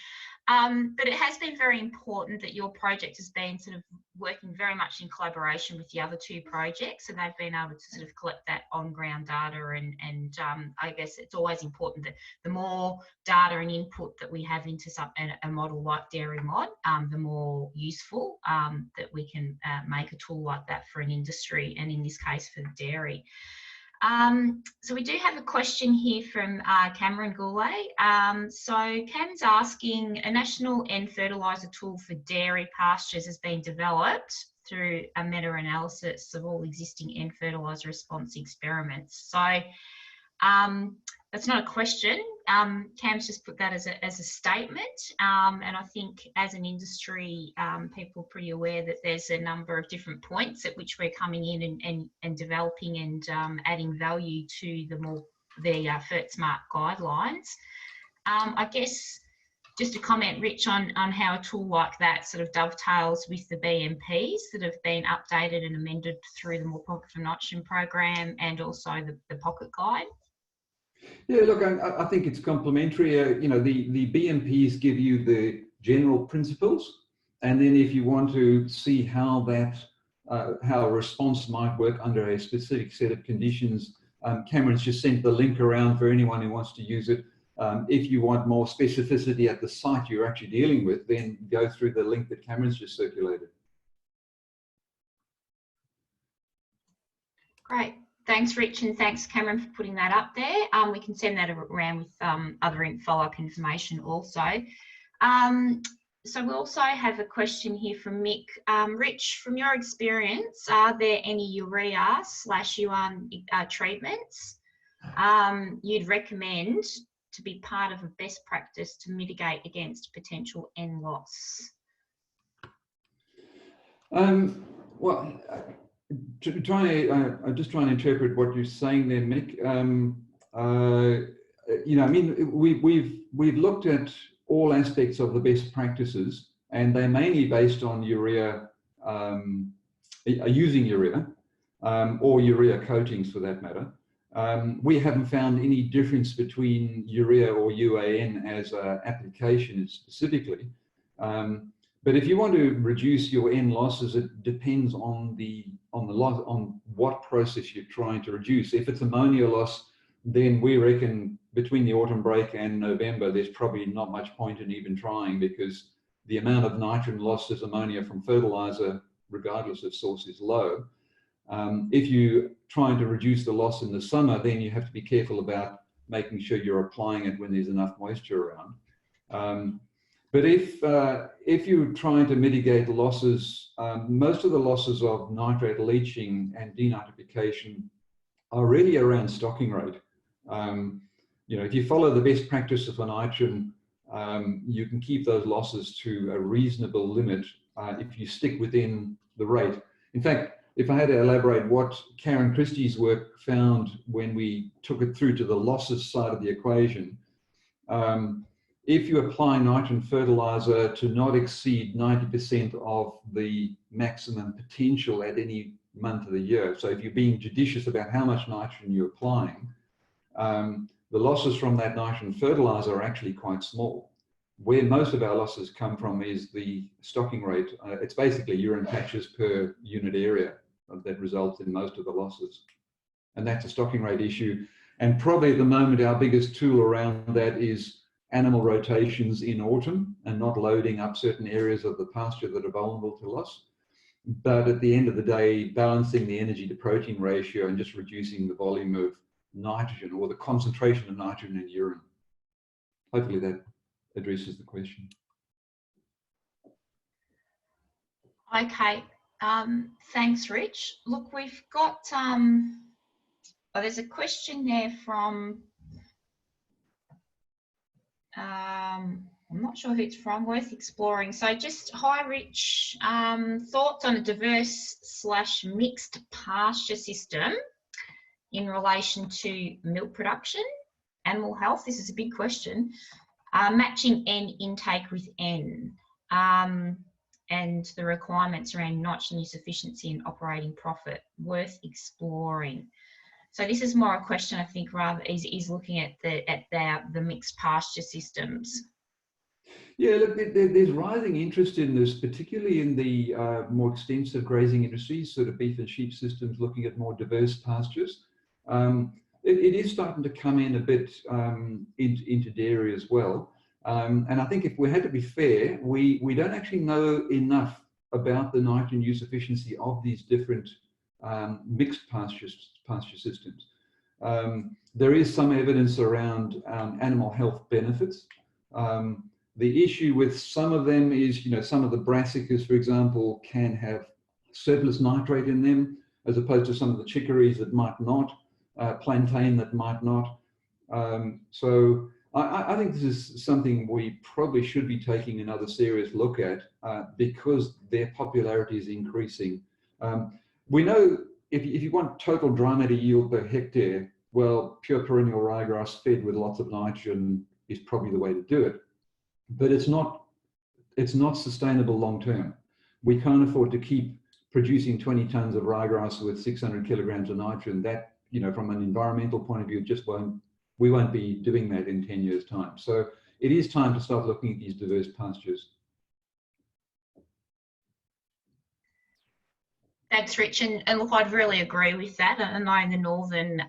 But it has been very important that your project has been sort of working very much in collaboration with the other 2 projects, and they've been able to sort of collect that on-ground data. And I guess it's always important that the more data and input that we have into a model like Dairy Mod, the more useful that we can make a tool like that for an industry, and in this case for the dairy. So we do have a question here from Cameron Goulet. So Cam's asking, a national N fertiliser tool for dairy pastures has been developed through a meta-analysis of all existing N fertiliser response experiments. So that's not a question. Cam's just put that as a statement. And I think as an industry, people are pretty aware that there's a number of different points at which we're coming in and developing and adding value to the FertSmart guidelines. I guess just a comment, Rich, on how a tool like that sort of dovetails with the BMPs that have been updated and amended through the More Profit for Nitrogen program and also the Pocket Guide. Yeah, look, I think it's complementary. You know, the BMPs give you the general principles, and then if you want to see how that how a response might work under a specific set of conditions, Cameron's just sent the link around for anyone who wants to use it. If you want more specificity at the site you're actually dealing with, then go through the link that Cameron's just circulated. Great. Thanks, Rich, and thanks, Cameron, for putting that up there. We can send that around with other follow-up information also. So we also have a question here from Mick. Rich, from your experience, are there any urea/UAN treatments you'd recommend to be part of a best practice to mitigate against potential N loss? Well, I'm just trying to interpret what you're saying there, Mick. You know, I mean, we've looked at all aspects of the best practices, and they're mainly based on urea, using urea, or urea coatings for that matter. We haven't found any difference between urea or UAN as an application specifically. But if you want to reduce your N losses, it depends on what process you're trying to reduce. If it's ammonia loss, then we reckon between the autumn break and November, there's probably not much point in even trying, because the amount of nitrogen loss as ammonia from fertilizer, regardless of source, is low. If you're trying to reduce the loss in the summer, then you have to be careful about making sure you're applying it when there's enough moisture around. But if you're trying to mitigate losses, most of the losses of nitrate leaching and denitrification are really around stocking rate. You know, if you follow the best practice for nitrogen, you can keep those losses to a reasonable limit if you stick within the rate. In fact, if I had to elaborate what Karen Christie's work found when we took it through to the losses side of the equation, if you apply nitrogen fertilizer to not exceed 90% of the maximum potential at any month of the year, so if you're being judicious about how much nitrogen you're applying, the losses from that nitrogen fertilizer are actually quite small. Where most of our losses come from is the stocking rate. It's basically urine patches per unit area that results in most of the losses. And that's a stocking rate issue. And probably at the moment, our biggest tool around that is animal rotations in autumn and not loading up certain areas of the pasture that are vulnerable to loss. But at the end of the day, balancing the energy to protein ratio and just reducing the volume of nitrogen or the concentration of nitrogen in urine. Hopefully that addresses the question. Okay, thanks, Rich. Look, we've got, there's a question there from, I'm not sure who it's from, worth exploring. So just, hi Rich, thoughts on a diverse/mixed pasture system in relation to milk production, animal health? This is a big question. Matching N intake with N, and the requirements around nitrogen use efficiency and operating profit, worth exploring. So this is more a question, I think, rather is looking at the mixed pasture systems. Yeah, look, there's rising interest in this, particularly in the more extensive grazing industries, sort of beef and sheep systems, looking at more diverse pastures. It is starting to come in a bit into dairy as well. And I think if we had to be fair, we don't actually know enough about the nitrogen use efficiency of these different mixed pasture systems. There is some evidence around animal health benefits. The issue with some of them is, you know, some of the brassicas, for example, can have surplus nitrate in them, as opposed to some of the chicories that might not, plantain that might not. So I think this is something we probably should be taking another serious look at, because their popularity is increasing. We know if you want total dry matter yield per hectare, well, pure perennial ryegrass fed with lots of nitrogen is probably the way to do it. but it's not sustainable long term. We can't afford to keep producing 20 tons of ryegrass with 600 kilograms of nitrogen. That, you know, from an environmental point of view, we won't be doing that in 10 years' time. So it is time to start looking at these diverse pastures. Thanks, Rich. And look, I'd really agree with that. And knowing the northern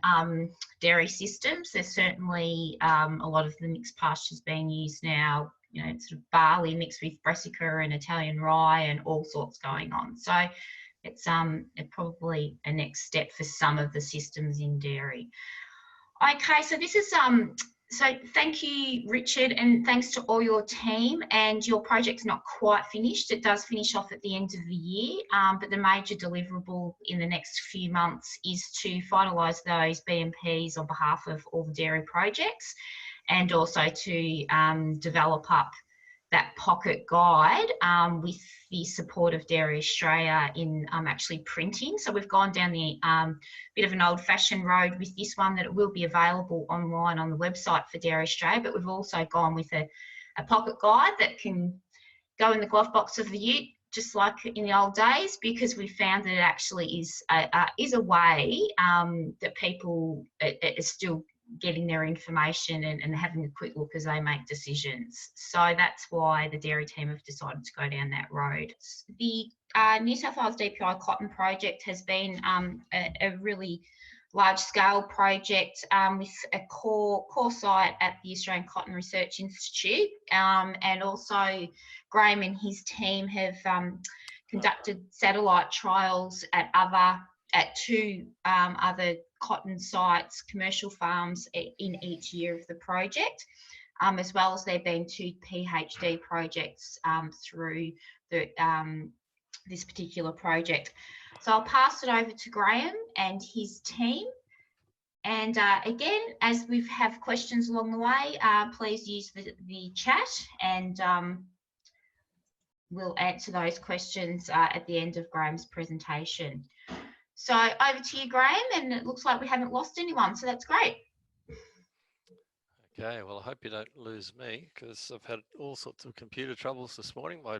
dairy systems, there's certainly a lot of the mixed pastures being used now, you know, sort of barley mixed with brassica and Italian rye and all sorts going on. So it's probably a next step for some of the systems in dairy. Okay, so this is so thank you, Richard, and thanks to all your team. And your project's not quite finished. It does finish off at the end of the year, but the major deliverable in the next few months is to finalise those BMPs on behalf of all the dairy projects, and also to develop up that pocket guide with the support of Dairy Australia in actually printing. So we've gone down the bit of an old-fashioned road with this one, that it will be available online on the website for Dairy Australia, but we've also gone with a pocket guide that can go in the glove box of the ute, just like in the old days, because we found that it actually is a way that people are still getting their information and having a quick look as they make decisions. So that's why the dairy team have decided to go down that road. The New South Wales DPI cotton project has been a really large-scale project with a core site at the Australian Cotton Research Institute, and also Graeme and his team have conducted satellite trials at two other cotton sites, commercial farms in each year of the project, as well as there being two PhD projects through this particular project. So I'll pass it over to Graeme and his team. And again, as we have questions along the way, please use the chat, and we'll answer those questions at the end of Graeme's presentation. So over to you, Graeme, and it looks like we haven't lost anyone, so that's great. Okay, well, I hope you don't lose me, because I've had all sorts of computer troubles this morning. Our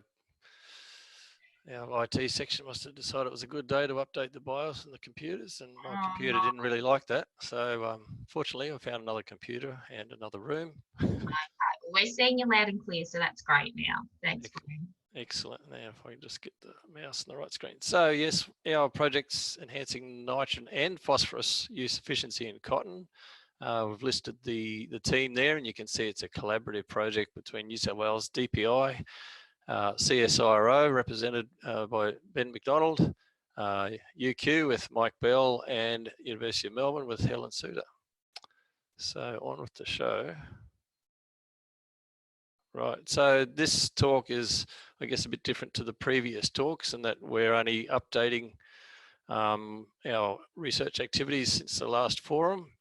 IT section must have decided it was a good day to update the BIOS and the computers, and my computer didn't really like that. So fortunately, I found another computer and another room. Okay, we're seeing you loud and clear, so that's great now. Thanks, Graeme. Excellent. Now, if I can just get the mouse on the right screen. So yes, our project's enhancing nitrogen and phosphorus use efficiency in cotton. We've listed the team there, and you can see it's a collaborative project between New South Wales DPI, CSIRO, represented by Ben McDonald, UQ with Mike Bell, and University of Melbourne with Helen Suter. So on with the show. Right, so this talk is, I guess, a bit different to the previous talks, in that we're only updating our research activities since the last forum.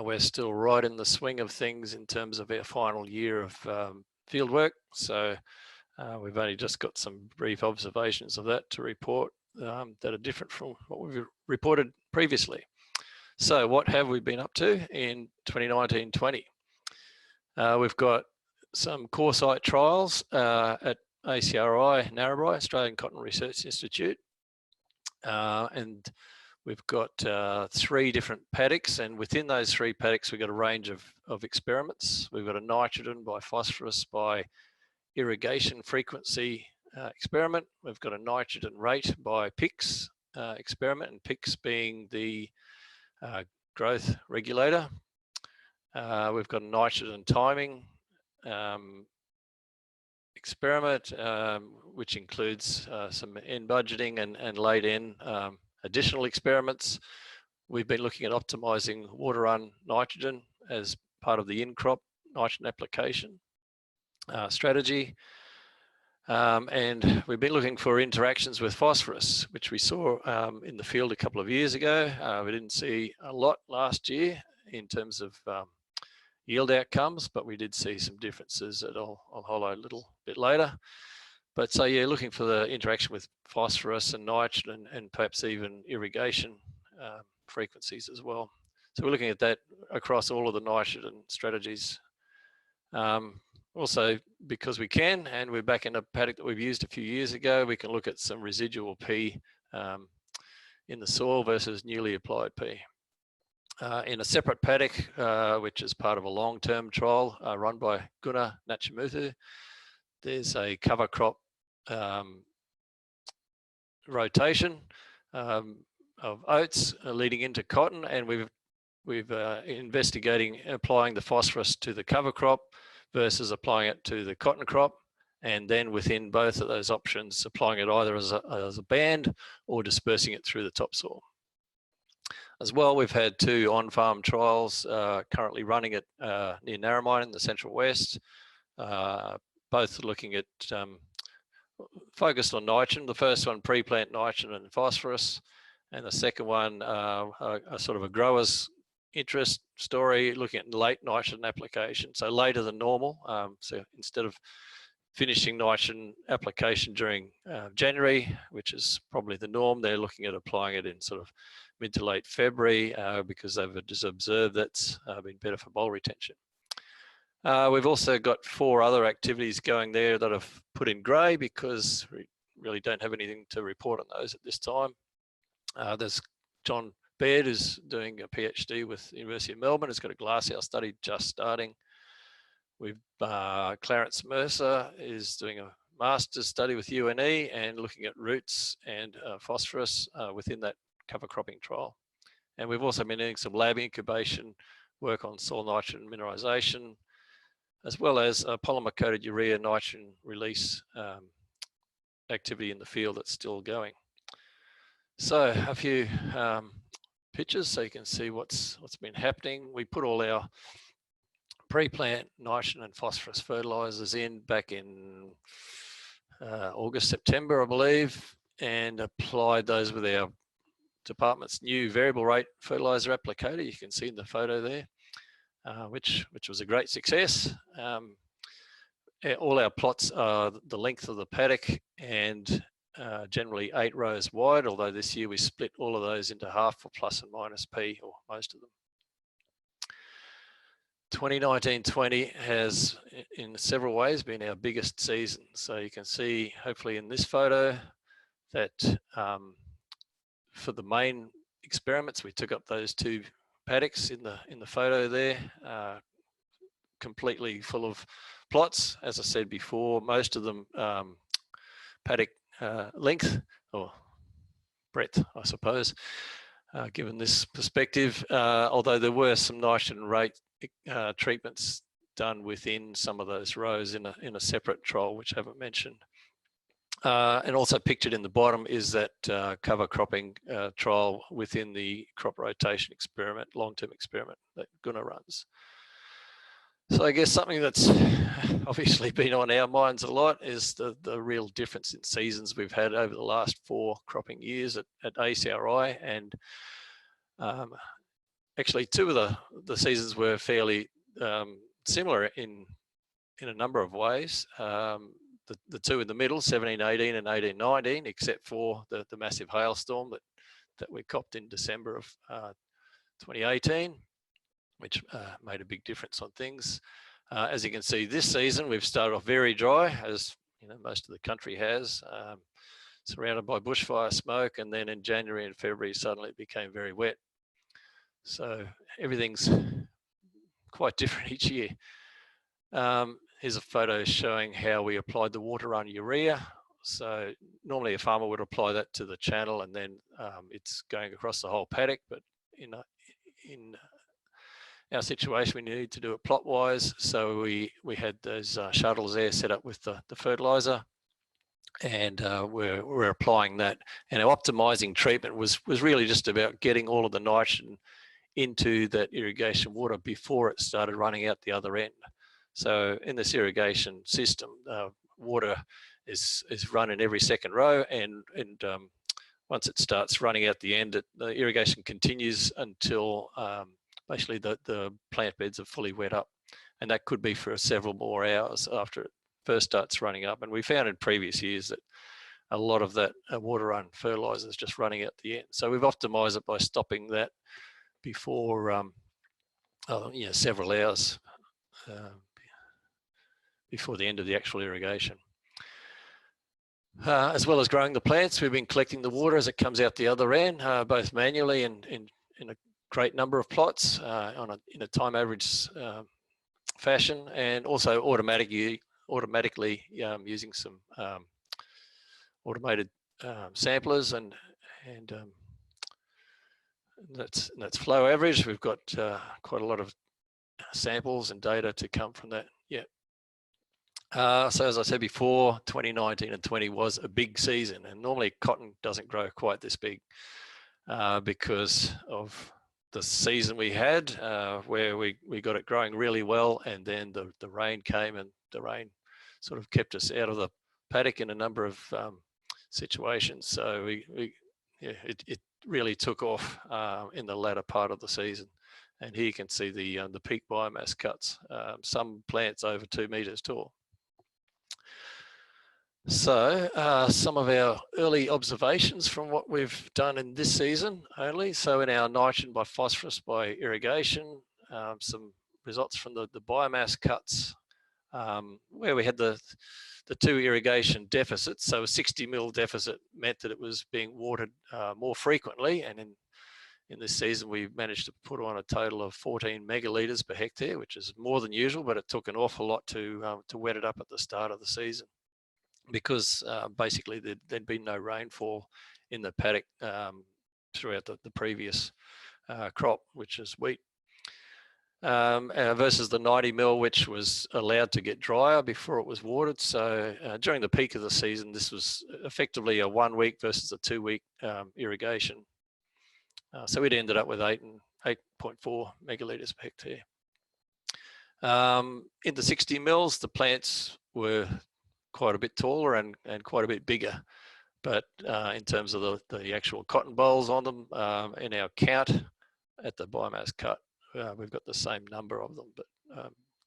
We're still right in the swing of things in terms of our final year of fieldwork, so we've only just got some brief observations of that to report that are different from what we've reported previously. So what have we been up to in 2019-20? We've got some core site trials at ACRI Narrabri, Australian Cotton Research Institute, and we've got 3 different paddocks, and within those 3 paddocks we've got a range of experiments. We've got a nitrogen by phosphorus by irrigation frequency experiment. We've got a nitrogen rate by PIX experiment, and PIX being the growth regulator. We've got a nitrogen timing experiment, which includes some end budgeting and late in additional experiments. We've been looking at optimizing water run nitrogen as part of the in-crop nitrogen application strategy. And we've been looking for interactions with phosphorus, which we saw in the field a couple of years ago. We didn't see a lot last year in terms of yield outcomes, but we did see some differences that I'll highlight a little bit later. But so yeah, looking for the interaction with phosphorus and nitrogen, and perhaps even irrigation frequencies as well. So we're looking at that across all of the nitrogen strategies. Also, because we can, and we're back in a paddock that we've used a few years ago, we can look at some residual P in the soil versus newly applied P. In a separate paddock, which is part of a long-term trial run by Gunnar Nachimuthu, there's a cover crop rotation of oats leading into cotton, and we've investigating applying the phosphorus to the cover crop versus applying it to the cotton crop, and then within both of those options, applying it either as a band or dispersing it through the topsoil. As well, we've had 2 on-farm trials currently running at near Narromine in the Central West, both looking at focused on nitrogen. The first one, pre-plant nitrogen and phosphorus, and the second one, a sort of a grower's interest story, looking at late nitrogen application, so later than normal. So instead of finishing nitrogen application during January, which is probably the norm, they're looking at applying it in sort of mid to late February because they've just observed that's been better for boll retention. We've also got 4 other activities going there that I've put in grey because we really don't have anything to report on those at this time. There's John Baird, who's doing a PhD with the University of Melbourne, has got a glasshouse study just starting. We've Clarence Mercer is doing a master's study with UNE and looking at roots and phosphorus within that cover cropping trial. And we've also been doing some lab incubation work on soil nitrogen mineralization, as well as polymer coated urea nitrogen release activity in the field that's still going. So a few pictures so you can see what's been happening. We put all our pre-plant nitrogen and phosphorus fertilizers in back in August, September, I believe, and applied those with our department's new variable rate fertilizer applicator. You can see in the photo there, which was a great success. All our plots are the length of the paddock and generally 8 rows wide, although this year we split all of those into half for plus and minus P, or most of them. 2019-20 has in several ways been our biggest season. So you can see hopefully in this photo that for the main experiments, we took up those 2 paddocks in the photo there, completely full of plots. As I said before, most of them paddock length or breadth, I suppose, given this perspective, although there were some nitrogen rate treatments done within some of those rows in a separate trial, which I haven't mentioned. And also pictured in the bottom is that cover cropping trial within the crop rotation experiment, long-term experiment that Gunnar runs. So I guess something that's obviously been on our minds a lot is the real difference in seasons we've had over the last 4 cropping years at ACRI, and actually 2 of the seasons were fairly similar in a number of ways. The 2 in the middle, 17-18 and 18-19, except for the massive hailstorm that we copped in December of 2018, which made a big difference on things. As you can see, this season we've started off very dry, as you know most of the country has, surrounded by bushfire smoke, and then in January and February suddenly it became very wet. So everything's quite different each year. Here's a photo showing how we applied the water run urea. So normally a farmer would apply that to the channel and then it's going across the whole paddock, but in our situation we needed to do it plot-wise. So we had those shuttles there set up with the fertilizer, and we're applying that. And our optimizing treatment was really just about getting all of the nitrogen into that irrigation water before it started running out the other end. So in this irrigation system, water is run in every second row, and once it starts running out the end, the irrigation continues until basically the plant beds are fully wet up, and that could be for several more hours after it first starts running up. And we found in previous years that a lot of that water run fertilizer is just running out the end. So we've optimized it by stopping that before several hours before the end of the actual irrigation. As well as growing the plants, we've been collecting the water as it comes out the other end, both manually and in a great number of plots in a time average fashion, and also automatically using some automated samplers, and that's flow average. We've got quite a lot of samples and data to come from that yet. So as I said before, 2019 and 20 was a big season, and normally cotton doesn't grow quite this big because of the season we had where we got it growing really well, and then the rain came, and the rain sort of kept us out of the paddock in a number of situations. So it really took off in the latter part of the season. And here you can see the peak biomass cuts, some plants over 2 meters tall. So some of our early observations from what we've done in this season only. So in our nitrogen by phosphorus by irrigation, some results from the biomass cuts where we had the 2 irrigation deficits. So a 60 mil deficit meant that it was being watered more frequently, and in this season we managed to put on a total of 14 megalitres per hectare, which is more than usual, but it took an awful lot to wet it up at the start of the season, because basically there'd been no rainfall in the paddock throughout the previous crop, which is wheat. Versus the 90 mil, which was allowed to get drier before it was watered. So during the peak of the season, this was effectively a 1 week versus a 2 week irrigation. So we'd ended up with 8.4 megalitres per hectare. In the 60 mils, the plants were quite a bit taller and quite a bit bigger. But in terms of the actual cotton bolls on them, in our count at the biomass cut, we've got the same number of them, but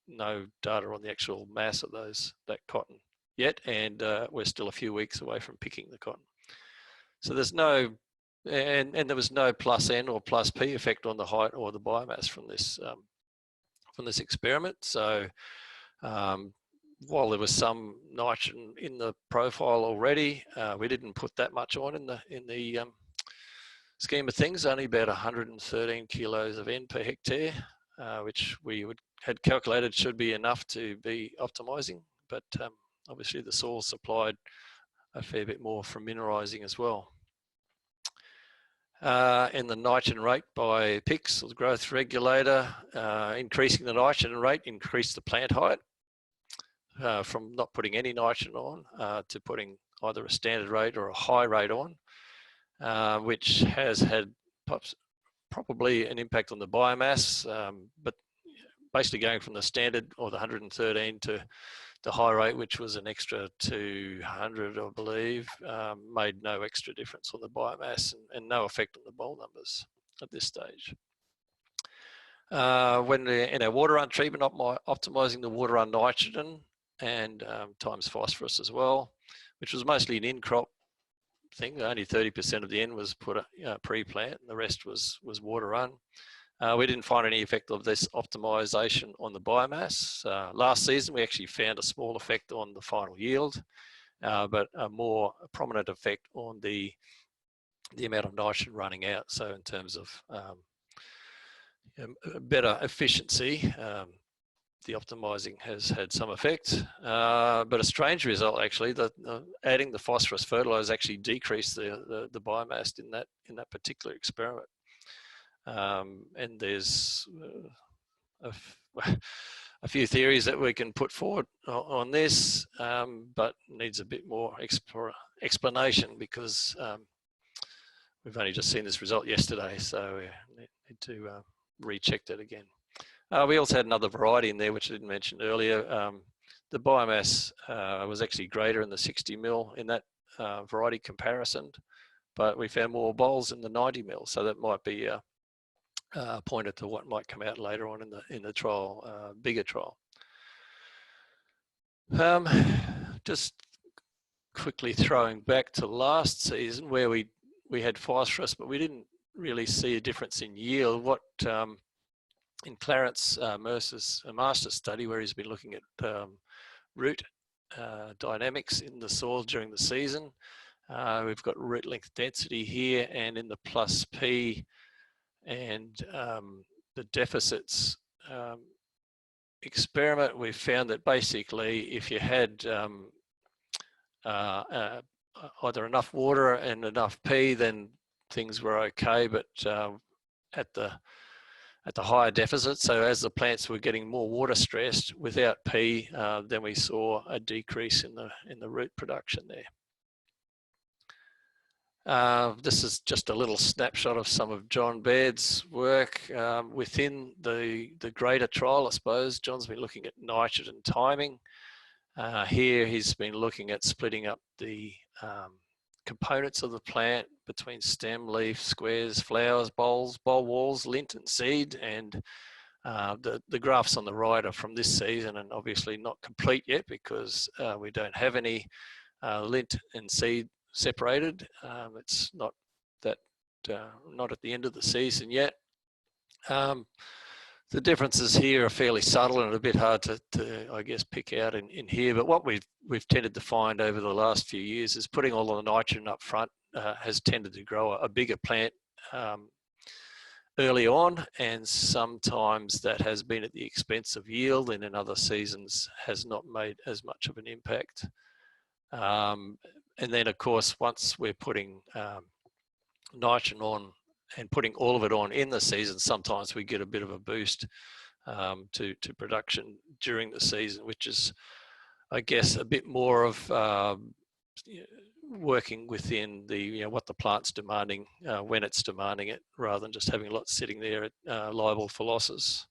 no data on the actual mass of that cotton yet, and we're still a few weeks away from picking the cotton. So there's no, and there was no plus N or plus P effect on the height or the biomass from this experiment. So while there was some nitrogen in the profile already, we didn't put that much on in the scheme of things, only about 113 kilos of N per hectare, which we had calculated should be enough to be optimising, but obviously the soil supplied a fair bit more from mineralising as well. In the nitrogen rate by PIX, or the growth regulator, increasing the nitrogen rate increased the plant height from not putting any nitrogen on to putting either a standard rate or a high rate on. Which has had probably an impact on the biomass, but basically going from the standard or the 113 to the high rate, which was an extra 200, I believe, made no extra difference on the biomass and no effect on the boll numbers at this stage. When we're in our water run treatment, optimising the water run nitrogen and times phosphorus as well, which was mostly an in-crop thing. Only 30% of the N was put pre-plant, and the rest was water run. We didn't find any effect of this optimization on the biomass. Last season, we actually found a small effect on the final yield, but a more prominent effect on the amount of nitrogen running out. So in terms of better efficiency, the optimizing has had some effect, but a strange result actually, that adding the phosphorus fertilizer actually decreased the biomass in that particular experiment. And there's a few theories that we can put forward on this, but needs a bit more explanation, because we've only just seen this result yesterday, so we need to recheck that again. We also had another variety in there, which I didn't mention earlier. The biomass was actually greater in the 60 mil in that variety comparison, but we found more bolls in the 90 mil. So that might be a pointer to what might come out later on in the trial, bigger trial. Just quickly throwing back to last season, where we had phosphorus, but we didn't really see a difference in yield. What in Clarence Mercer's master study, where he's been looking at root dynamics in the soil during the season. We've got root length density here, and in the plus P and the deficits experiment, we found that basically if you had either enough water and enough P, then things were okay, but at the higher deficit, so as the plants were getting more water stressed without P, then we saw a decrease in the root production there. This is just a little snapshot of some of John Baird's work within the greater trial, I suppose. John's been looking at nitrogen timing. Here he's been looking at splitting up the components of the plant between stem, leaf, squares, flowers, boll walls, lint and seed, and the graphs on the right are from this season and obviously not complete yet because we don't have any lint and seed separated. It's not that not at the end of the season yet. The differences here are fairly subtle and a bit hard to I guess pick out in here, but what we've tended to find over the last few years is putting all of the nitrogen up front has tended to grow a bigger plant early on, and sometimes that has been at the expense of yield, and in other seasons has not made as much of an impact. And then of course, once we're putting nitrogen on and putting all of it on in the season, sometimes we get a bit of a boost to production during the season, which is, I guess, a bit more of working within the what the plant's demanding when it's demanding it, rather than just having lots sitting there at liable for losses.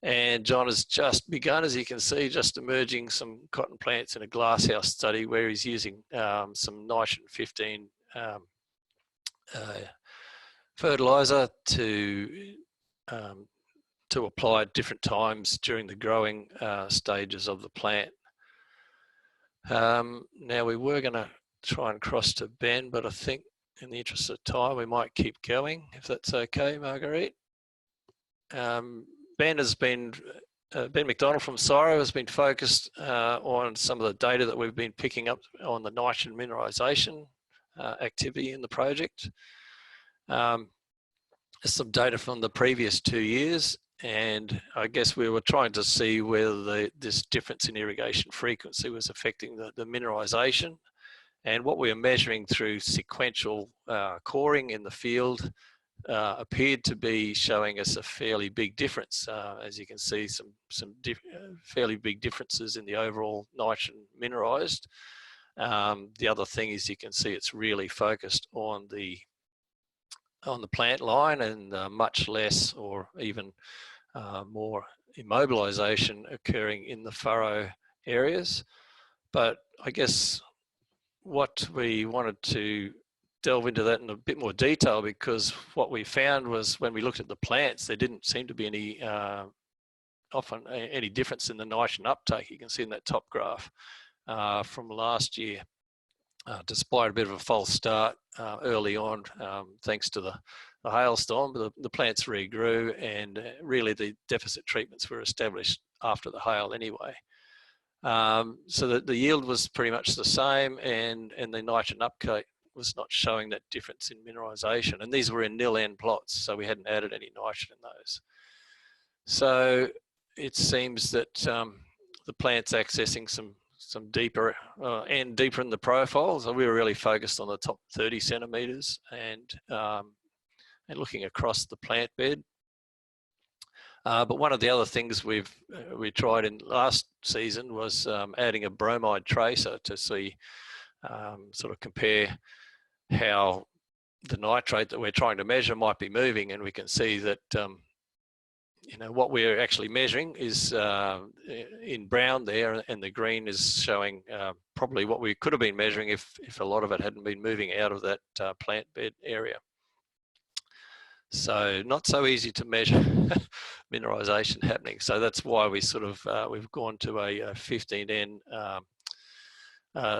And John has just begun, as you can see, just emerging some cotton plants in a glasshouse study where he's using some nitrogen 15 fertilizer to apply at different times during the growing stages of the plant. Now we were going to try and cross to Ben, but I think in the interest of time we might keep going, if that's okay, Marguerite. Ben McDonald from CSIRO has been focused on some of the data that we've been picking up on the nitrogen mineralisation activity in the project. There's some data from the previous 2 years, and I guess we were trying to see whether this difference in irrigation frequency was affecting the mineralisation. And what we were measuring through sequential coring in the field appeared to be showing us a fairly big difference. As you can see, some fairly big differences in the overall nitrogen mineralised. The other thing is you can see it's really focused on the plant line, and much less or even more immobilisation occurring in the furrow areas. But I guess what we wanted to delve into that in a bit more detail, because what we found was when we looked at the plants, there didn't seem to be any often any difference in the nitrogen uptake. You can see in that top graph from last year, despite a bit of a false start early on, thanks to the hailstorm, the plants regrew, and really the deficit treatments were established after the hail anyway. So the yield was pretty much the same, and the nitrogen uptake was not showing that difference in mineralisation. And these were in nil-N plots, so we hadn't added any nitrogen in those. So it seems that the plant's accessing some deeper and deeper in the profile. So we were really focused on the top 30 centimetres and looking across the plant bed. But one of the other things we tried in last season was adding a bromide tracer to see, sort of compare how the nitrate that we're trying to measure might be moving, and we can see that what we're actually measuring is in brown there, and the green is showing probably what we could have been measuring if a lot of it hadn't been moving out of that plant bed area. So not so easy to measure mineralisation happening. So that's why we sort of we've gone to a 15N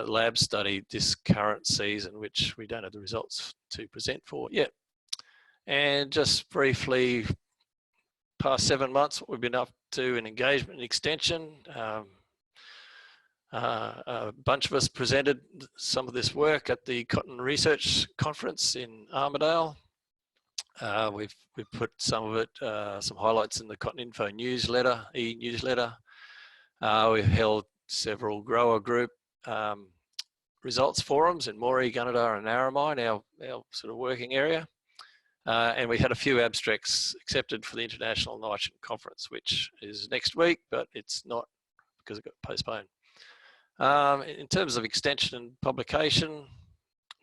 lab study this current season, which we don't have the results to present for yet. And just briefly, past 7 months, what we've been up to in engagement and extension. A bunch of us presented some of this work at the Cotton Research Conference in Armidale. We've put some of it, some highlights in the Cotton Info newsletter, e-newsletter. We've held several grower group results forums in Moree, Gunnedah and Narromine, our sort of working area. And we had a few abstracts accepted for the International Nitrogen Conference, which is next week, but it's not because it got postponed. In terms of extension and publication,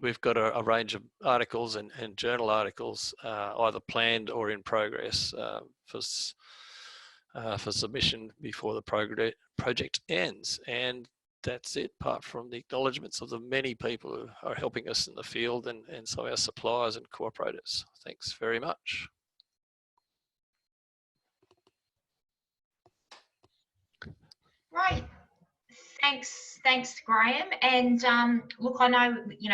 we've got a range of articles and journal articles, either planned or in progress for submission before the project ends. And that's it, apart from the acknowledgements of the many people who are helping us in the field and some of our suppliers and cooperators. Thanks very much. Right. Thanks, Graeme. And look, I know you're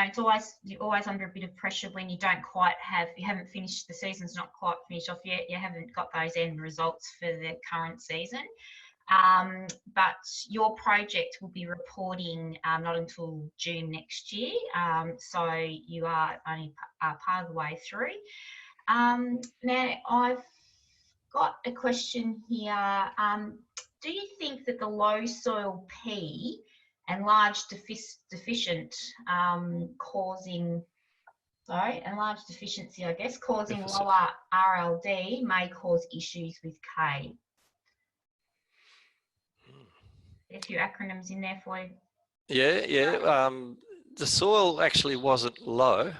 always under a bit of pressure when you haven't finished, the season's not quite finished off yet. You haven't got those end results for the current season. But your project will be reporting not until June next year. So you are only part of the way through. Now I've got a question here. Do you think that the low soil P and large deficiency, I guess, causing lower RLD may cause issues with K? A few acronyms in there for you. Yeah. The soil actually wasn't low.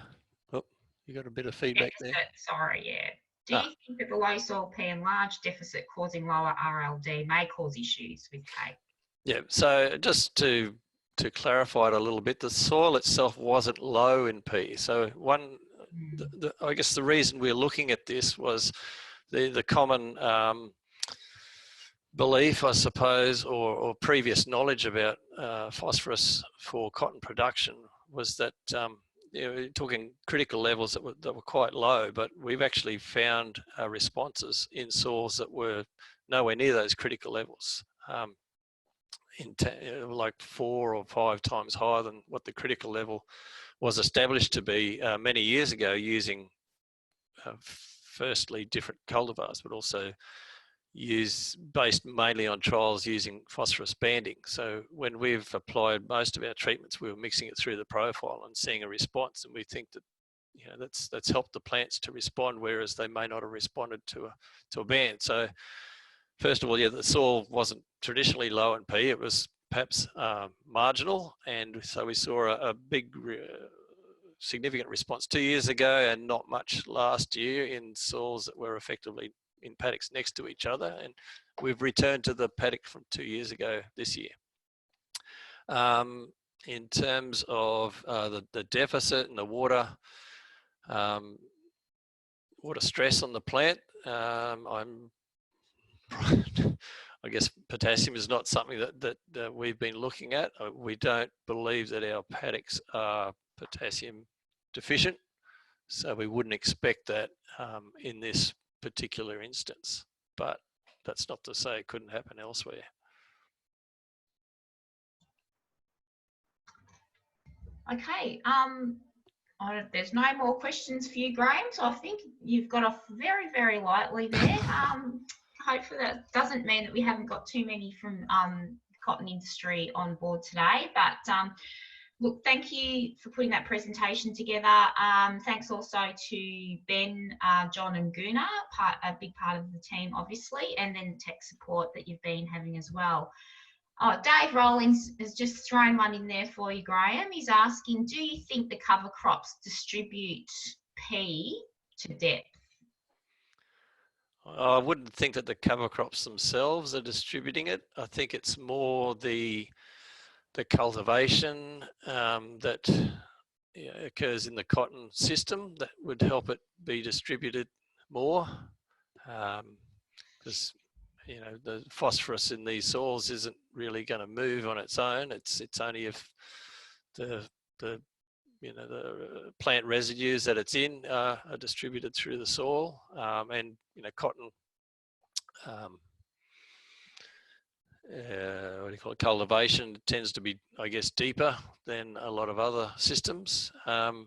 Oh, you got a bit of feedback there. Sorry, yeah. Do you think that the low soil P and large deficit causing lower RLD may cause issues with K? Yeah, so just to clarify it a little bit, the soil itself wasn't low in P. So I guess the reason we're looking at this was the common belief, I suppose, or previous knowledge about phosphorus for cotton production was that we're talking critical levels that were quite low, but we've actually found responses in soils that were nowhere near those critical levels, like 4 or 5 times higher than what the critical level was established to be many years ago, using firstly different cultivars, but also based mainly on trials using phosphorus banding. So when we've applied most of our treatments, we were mixing it through the profile and seeing a response, and we think that that's helped the plants to respond, whereas they may not have responded to a band. So first of all, the soil wasn't traditionally low in P, it was perhaps marginal, and so we saw a big significant response 2 years ago and not much last year in soils that were effectively in paddocks next to each other, and we've returned to the paddock from 2 years ago this year. In terms of the deficit and the water stress on the plant, I guess potassium is not something that we've been looking at. We don't believe that our paddocks are potassium deficient, so we wouldn't expect that in this particular instance, but that's not to say it couldn't happen elsewhere. Okay, there's no more questions for you, Graeme, so I think you've got off very, very lightly there. Hopefully that doesn't mean that we haven't got too many from the cotton industry on board today, but look, thank you for putting that presentation together. Thanks also to Ben, John and Guna, a big part of the team, obviously, and then the tech support that you've been having as well. Dave Rowlings has just thrown one in there for you, Graeme. He's asking, do you think the cover crops distribute P to depth? I wouldn't think that the cover crops themselves are distributing it. I think it's more the cultivation that occurs in the cotton system that would help it be distributed more, because the phosphorus in these soils isn't really going to move on its own. It's only if the plant residues that it's in are distributed through the soil, and cotton what do you call it, cultivation. It tends to be, I guess, deeper than a lot of other systems. Not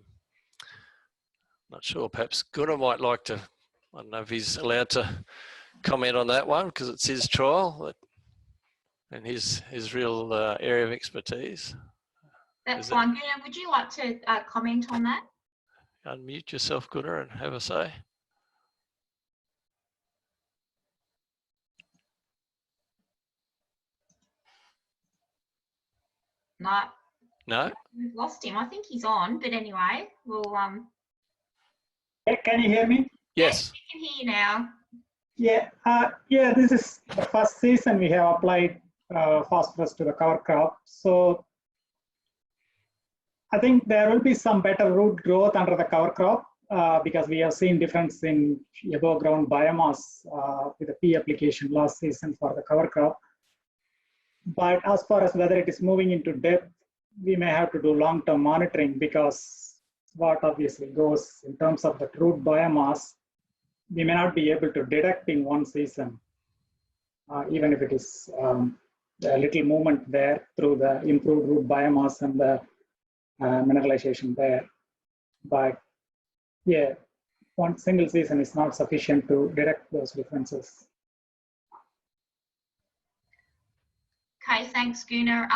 sure, perhaps Gunnar might like to, I don't know if he's allowed to comment on that one because it's his trial and his real area of expertise. That's fine. Gunnar, would you like to comment on that? Unmute yourself, Gunnar, and have a say. No. No? We've lost him. I think he's on, but anyway, we'll Can you hear me? Yes. We can hear you now. Yeah, this is the first season we have applied phosphorus to the cover crop. So I think there will be some better root growth under the cover crop because we have seen difference in above ground biomass with the P application last season for the cover crop. But as far as whether it is moving into depth, we may have to do long-term monitoring because what obviously goes in terms of the root biomass, we may not be able to detect in one season, even if it is a little movement there through the improved root biomass and the mineralization there. But yeah, one single season is not sufficient to detect those differences. Okay, thanks, Gunnar.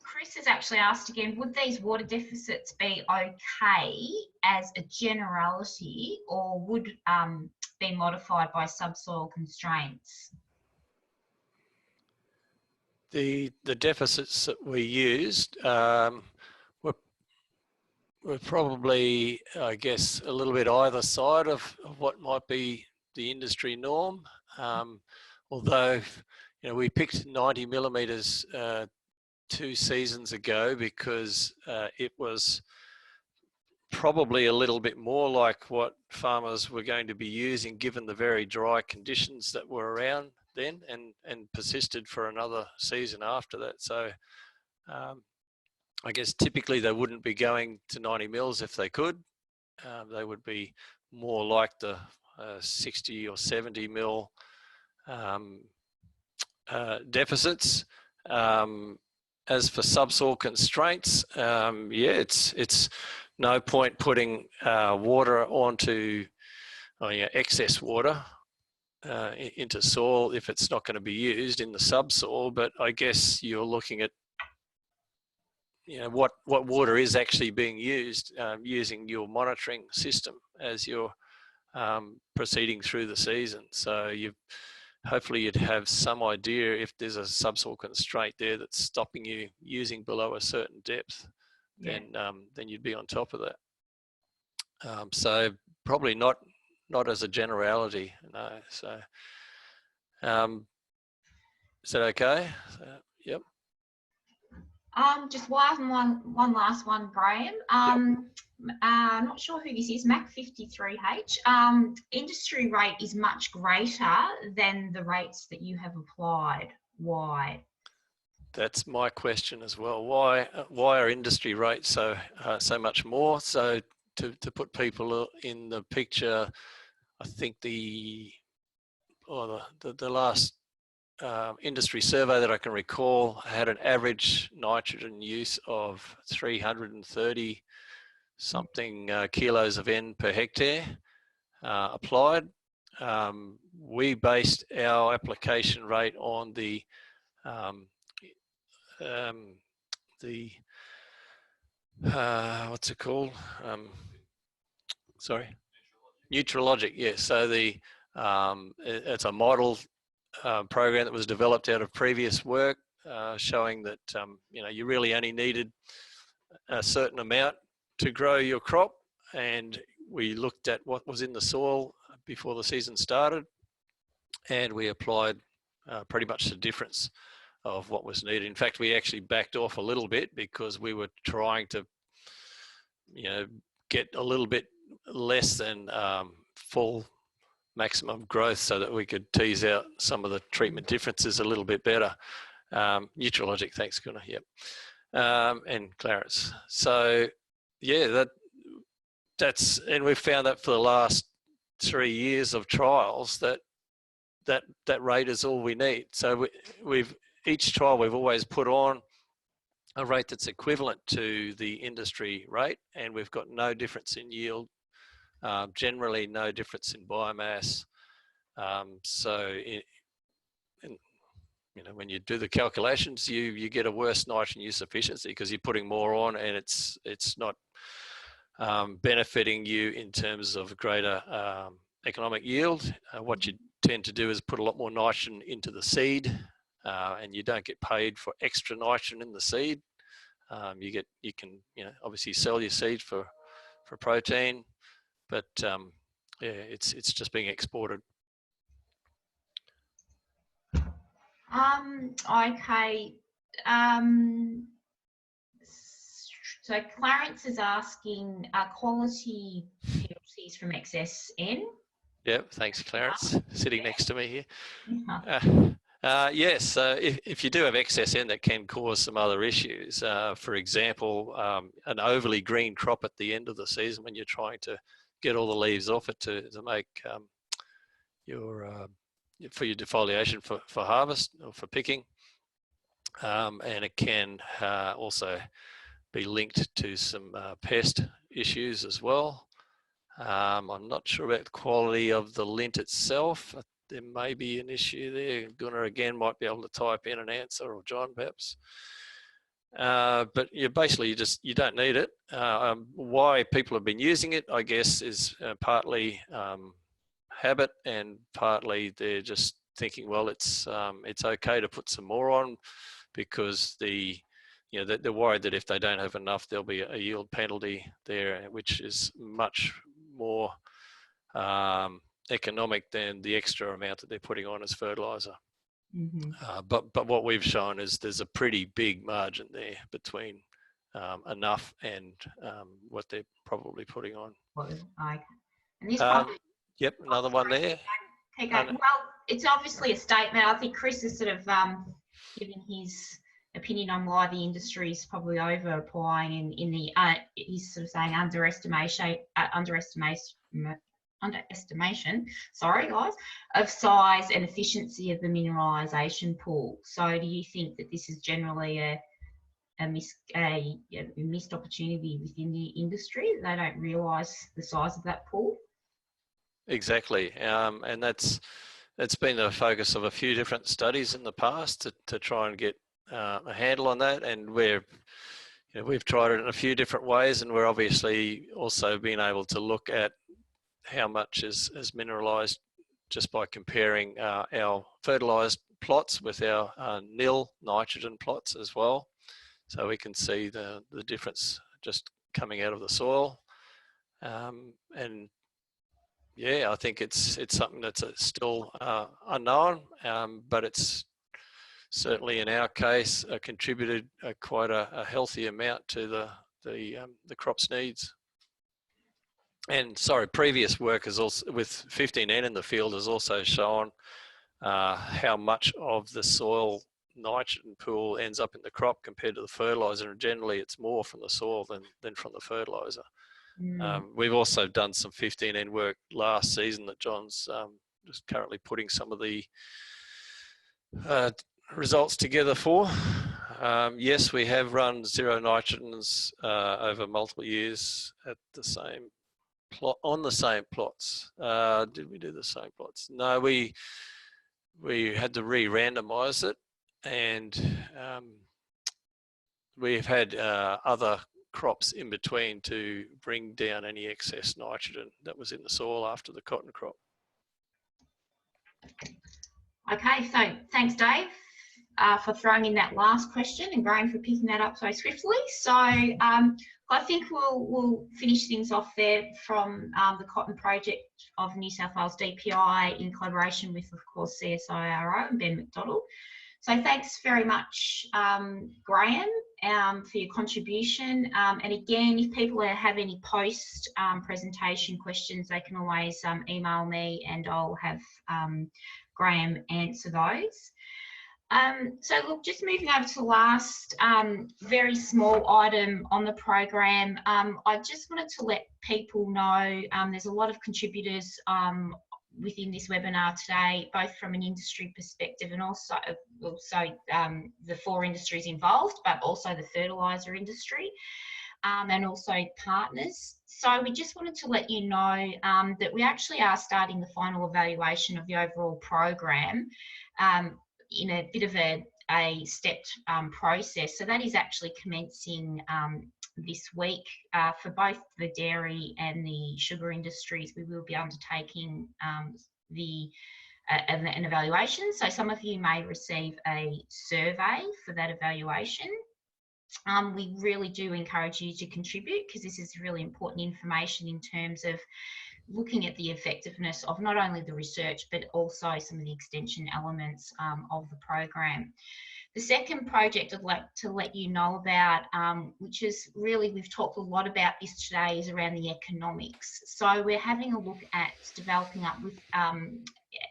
Chris has actually asked again, would these water deficits be okay as a generality or would be modified by subsoil constraints? The deficits that we used were probably, I guess, a little bit either side of what might be the industry norm. Although, you know, we picked 90 millimeters 2 seasons ago because it was probably a little bit more like what farmers were going to be using given the very dry conditions that were around then and persisted for another season after that. So I guess typically they wouldn't be going to 90 mils if they could. They would be more like the 60 or 70 mil deficits. As for subsoil constraints, yeah, it's no point putting water onto excess water into soil if it's not going to be used in the subsoil. But I guess you're looking at, you know, what water is actually being used using your monitoring system as you're proceeding through the season. So hopefully you'd have some idea if there's a subsoil constraint there that's stopping you using below a certain depth, then you'd be on top of that. So probably not as a generality, no. So is that okay? So, yep. Just one last one, Graeme. I'm not sure who this is, Mac53H. Industry rate is much greater than the rates that you have applied. Why? That's my question as well. Why are industry rates so much more? So to put people in the picture, I think the last industry survey that I can recall had an average nitrogen use of 330 something kilos of N per hectare applied. We based our application rate on the what's it called? Sorry, Nutrologic. Yes. So it's a model program that was developed out of previous work, showing that you know, you really only needed a certain amount to grow your crop, and we looked at what was in the soil before the season started, and we applied pretty much the difference of what was needed. In fact, we actually backed off a little bit because we were trying to, you know, get a little bit less than full maximum growth so that we could tease out some of the treatment differences a little bit better. Nutrologic, thanks, Gunnar. Yep. And Clarence. So yeah, that's and we've found that for the last 3 years of trials that that rate is all we need. So each trial we've always put on a rate that's equivalent to the industry rate, and we've got no difference in yield, generally no difference in biomass. When you do the calculations, you get a worse nitrogen use efficiency because you're putting more on, and it's not benefiting you in terms of greater economic yield. What you tend to do is put a lot more nitrogen into the seed, and you don't get paid for extra nitrogen in the seed. You can obviously sell your seed for protein, but it's just being exported. Okay. So Clarence is asking, quality penalties from XSN? Yeah, thanks, Clarence, sitting next to me here. Yes, if you do have XSN, that can cause some other issues. For example, an overly green crop at the end of the season when you're trying to get all the leaves off it to make for your defoliation for harvest or for picking, and it can also be linked to some pest issues as well. I'm not sure about the quality of the lint itself. There may be an issue there. Gunnar again might be able to type in an answer, or John perhaps. But you don't need it. Why people have been using it, I guess, is partly habit, and partly they're just thinking, well, it's okay to put some more on, because they're worried that if they don't have enough, there'll be a yield penalty there, which is much more economic than the extra amount that they're putting on as fertilizer. Mm-hmm. But what we've shown is there's a pretty big margin there between enough and what they're probably putting on. Okay. And this yep, another one there. Okay, well, it's obviously a statement. I think Chris is sort of giving his opinion on why the industry is probably over applying in the he's sort of saying underestimation, sorry guys, of size and efficiency of the mineralisation pool. So do you think that this is generally a missed opportunity within the industry? They don't realise the size of that pool? Exactly, and that's been the focus of a few different studies in the past to try and get a handle on that, and we've tried it in a few different ways, and we're obviously also being able to look at how much is mineralised just by comparing our fertilised plots with our nil nitrogen plots as well. So we can see the difference just coming out of the soil. And yeah, I think it's something that's still unknown, but it's certainly in our case contributed quite a healthy amount to the crop's needs. And sorry, previous work has also with 15N in the field has also shown how much of the soil nitrogen pool ends up in the crop compared to the fertilizer, and generally it's more from the soil than from the fertilizer. We've also done some 15N work last season that John's just currently putting some of the results together for. Yes, we have run zero nitrogens over multiple years at the same plot, on the same plots. Did we do the same plots? No, we had to re-randomize it, and we've had other crops in between to bring down any excess nitrogen that was in the soil after the cotton crop. Okay, so thanks, Dave, for throwing in that last question, and Graeme for picking that up so swiftly. So I think we'll finish things off there from the Cotton Project of New South Wales DPI in collaboration with, of course, CSIRO and Ben McDonald. So thanks very much, Graeme, for your contribution. And again, if people have any post presentation questions, they can always email me, and I'll have Graeme answer those. So look, just moving over to the last very small item on the program, I just wanted to let people know there's a lot of contributors within this webinar today, both from an industry perspective and also the 4 industries involved, but also the fertiliser industry. And also partners. So we just wanted to let you know that we actually are starting the final evaluation of the overall program in a bit of a stepped process. So that is actually commencing this week for both the dairy and the sugar industries. We will be undertaking an evaluation. So some of you may receive a survey for that evaluation. We really do encourage you to contribute, because this is really important information in terms of looking at the effectiveness of not only the research but also some of the extension elements of the program. The second project I'd like to let you know about, which is really, we've talked a lot about this today, is around the economics. So we're having a look at developing up with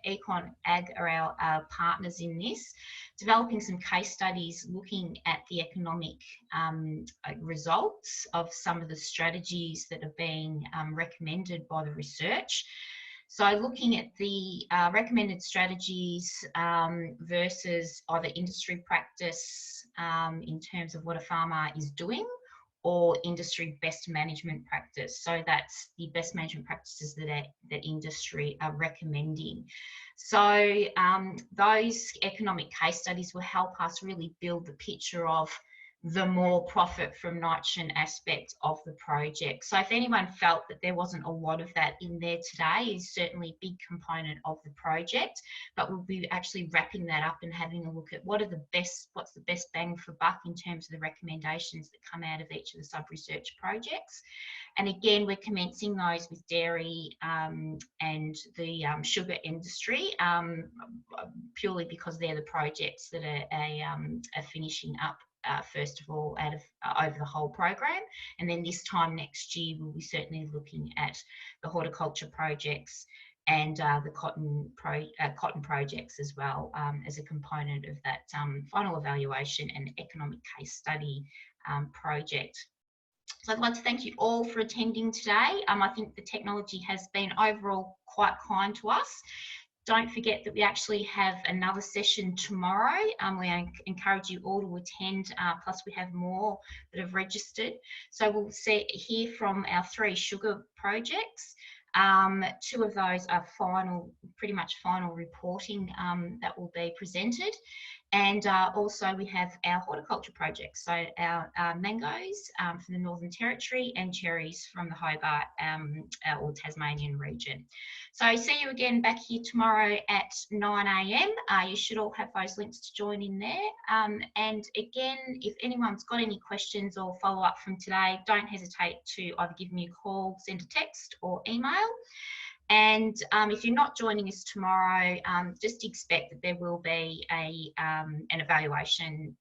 Econ Ag are our partners in this, developing some case studies looking at the economic results of some of the strategies that are being recommended by the research. So looking at the recommended strategies versus either industry practice in terms of what a farmer is doing, or industry best management practice. So that's the best management practices that industry are recommending. So those economic case studies will help us really build the picture of the more profit from nitrogen aspect of the project. So if anyone felt that there wasn't a lot of that in there today, is certainly a big component of the project, but we'll be actually wrapping that up and having a look at what's the best bang for buck in terms of the recommendations that come out of each of the sub-research projects. And again, we're commencing those with dairy and the sugar industry, purely because they're the projects that are finishing up first of all over the whole program. And then this time next year, we'll be certainly looking at the horticulture projects and the cotton projects as well, as a component of that final evaluation and economic case study project. So I'd like to thank you all for attending today. I think the technology has been overall quite kind to us. Don't forget that we actually have another session tomorrow. We encourage you all to attend, plus we have more that have registered. So we'll hear from our 3 sugar projects. 2 of those are pretty much final reporting that will be presented. And also we have our horticulture projects, so our mangoes from the Northern Territory and cherries from the Hobart or Tasmanian region. So see you again back here tomorrow at 9 AM. You should all have those links to join in there. And again, if anyone's got any questions or follow up from today, don't hesitate to either give me a call, send a text or email. And if you're not joining us tomorrow, just expect that there will be an evaluation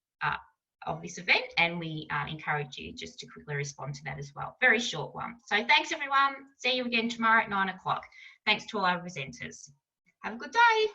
of this event, and we encourage you just to quickly respond to that as well. Very short one. So thanks everyone. See you again tomorrow at 9 o'clock. Thanks to all our presenters. Have a good day.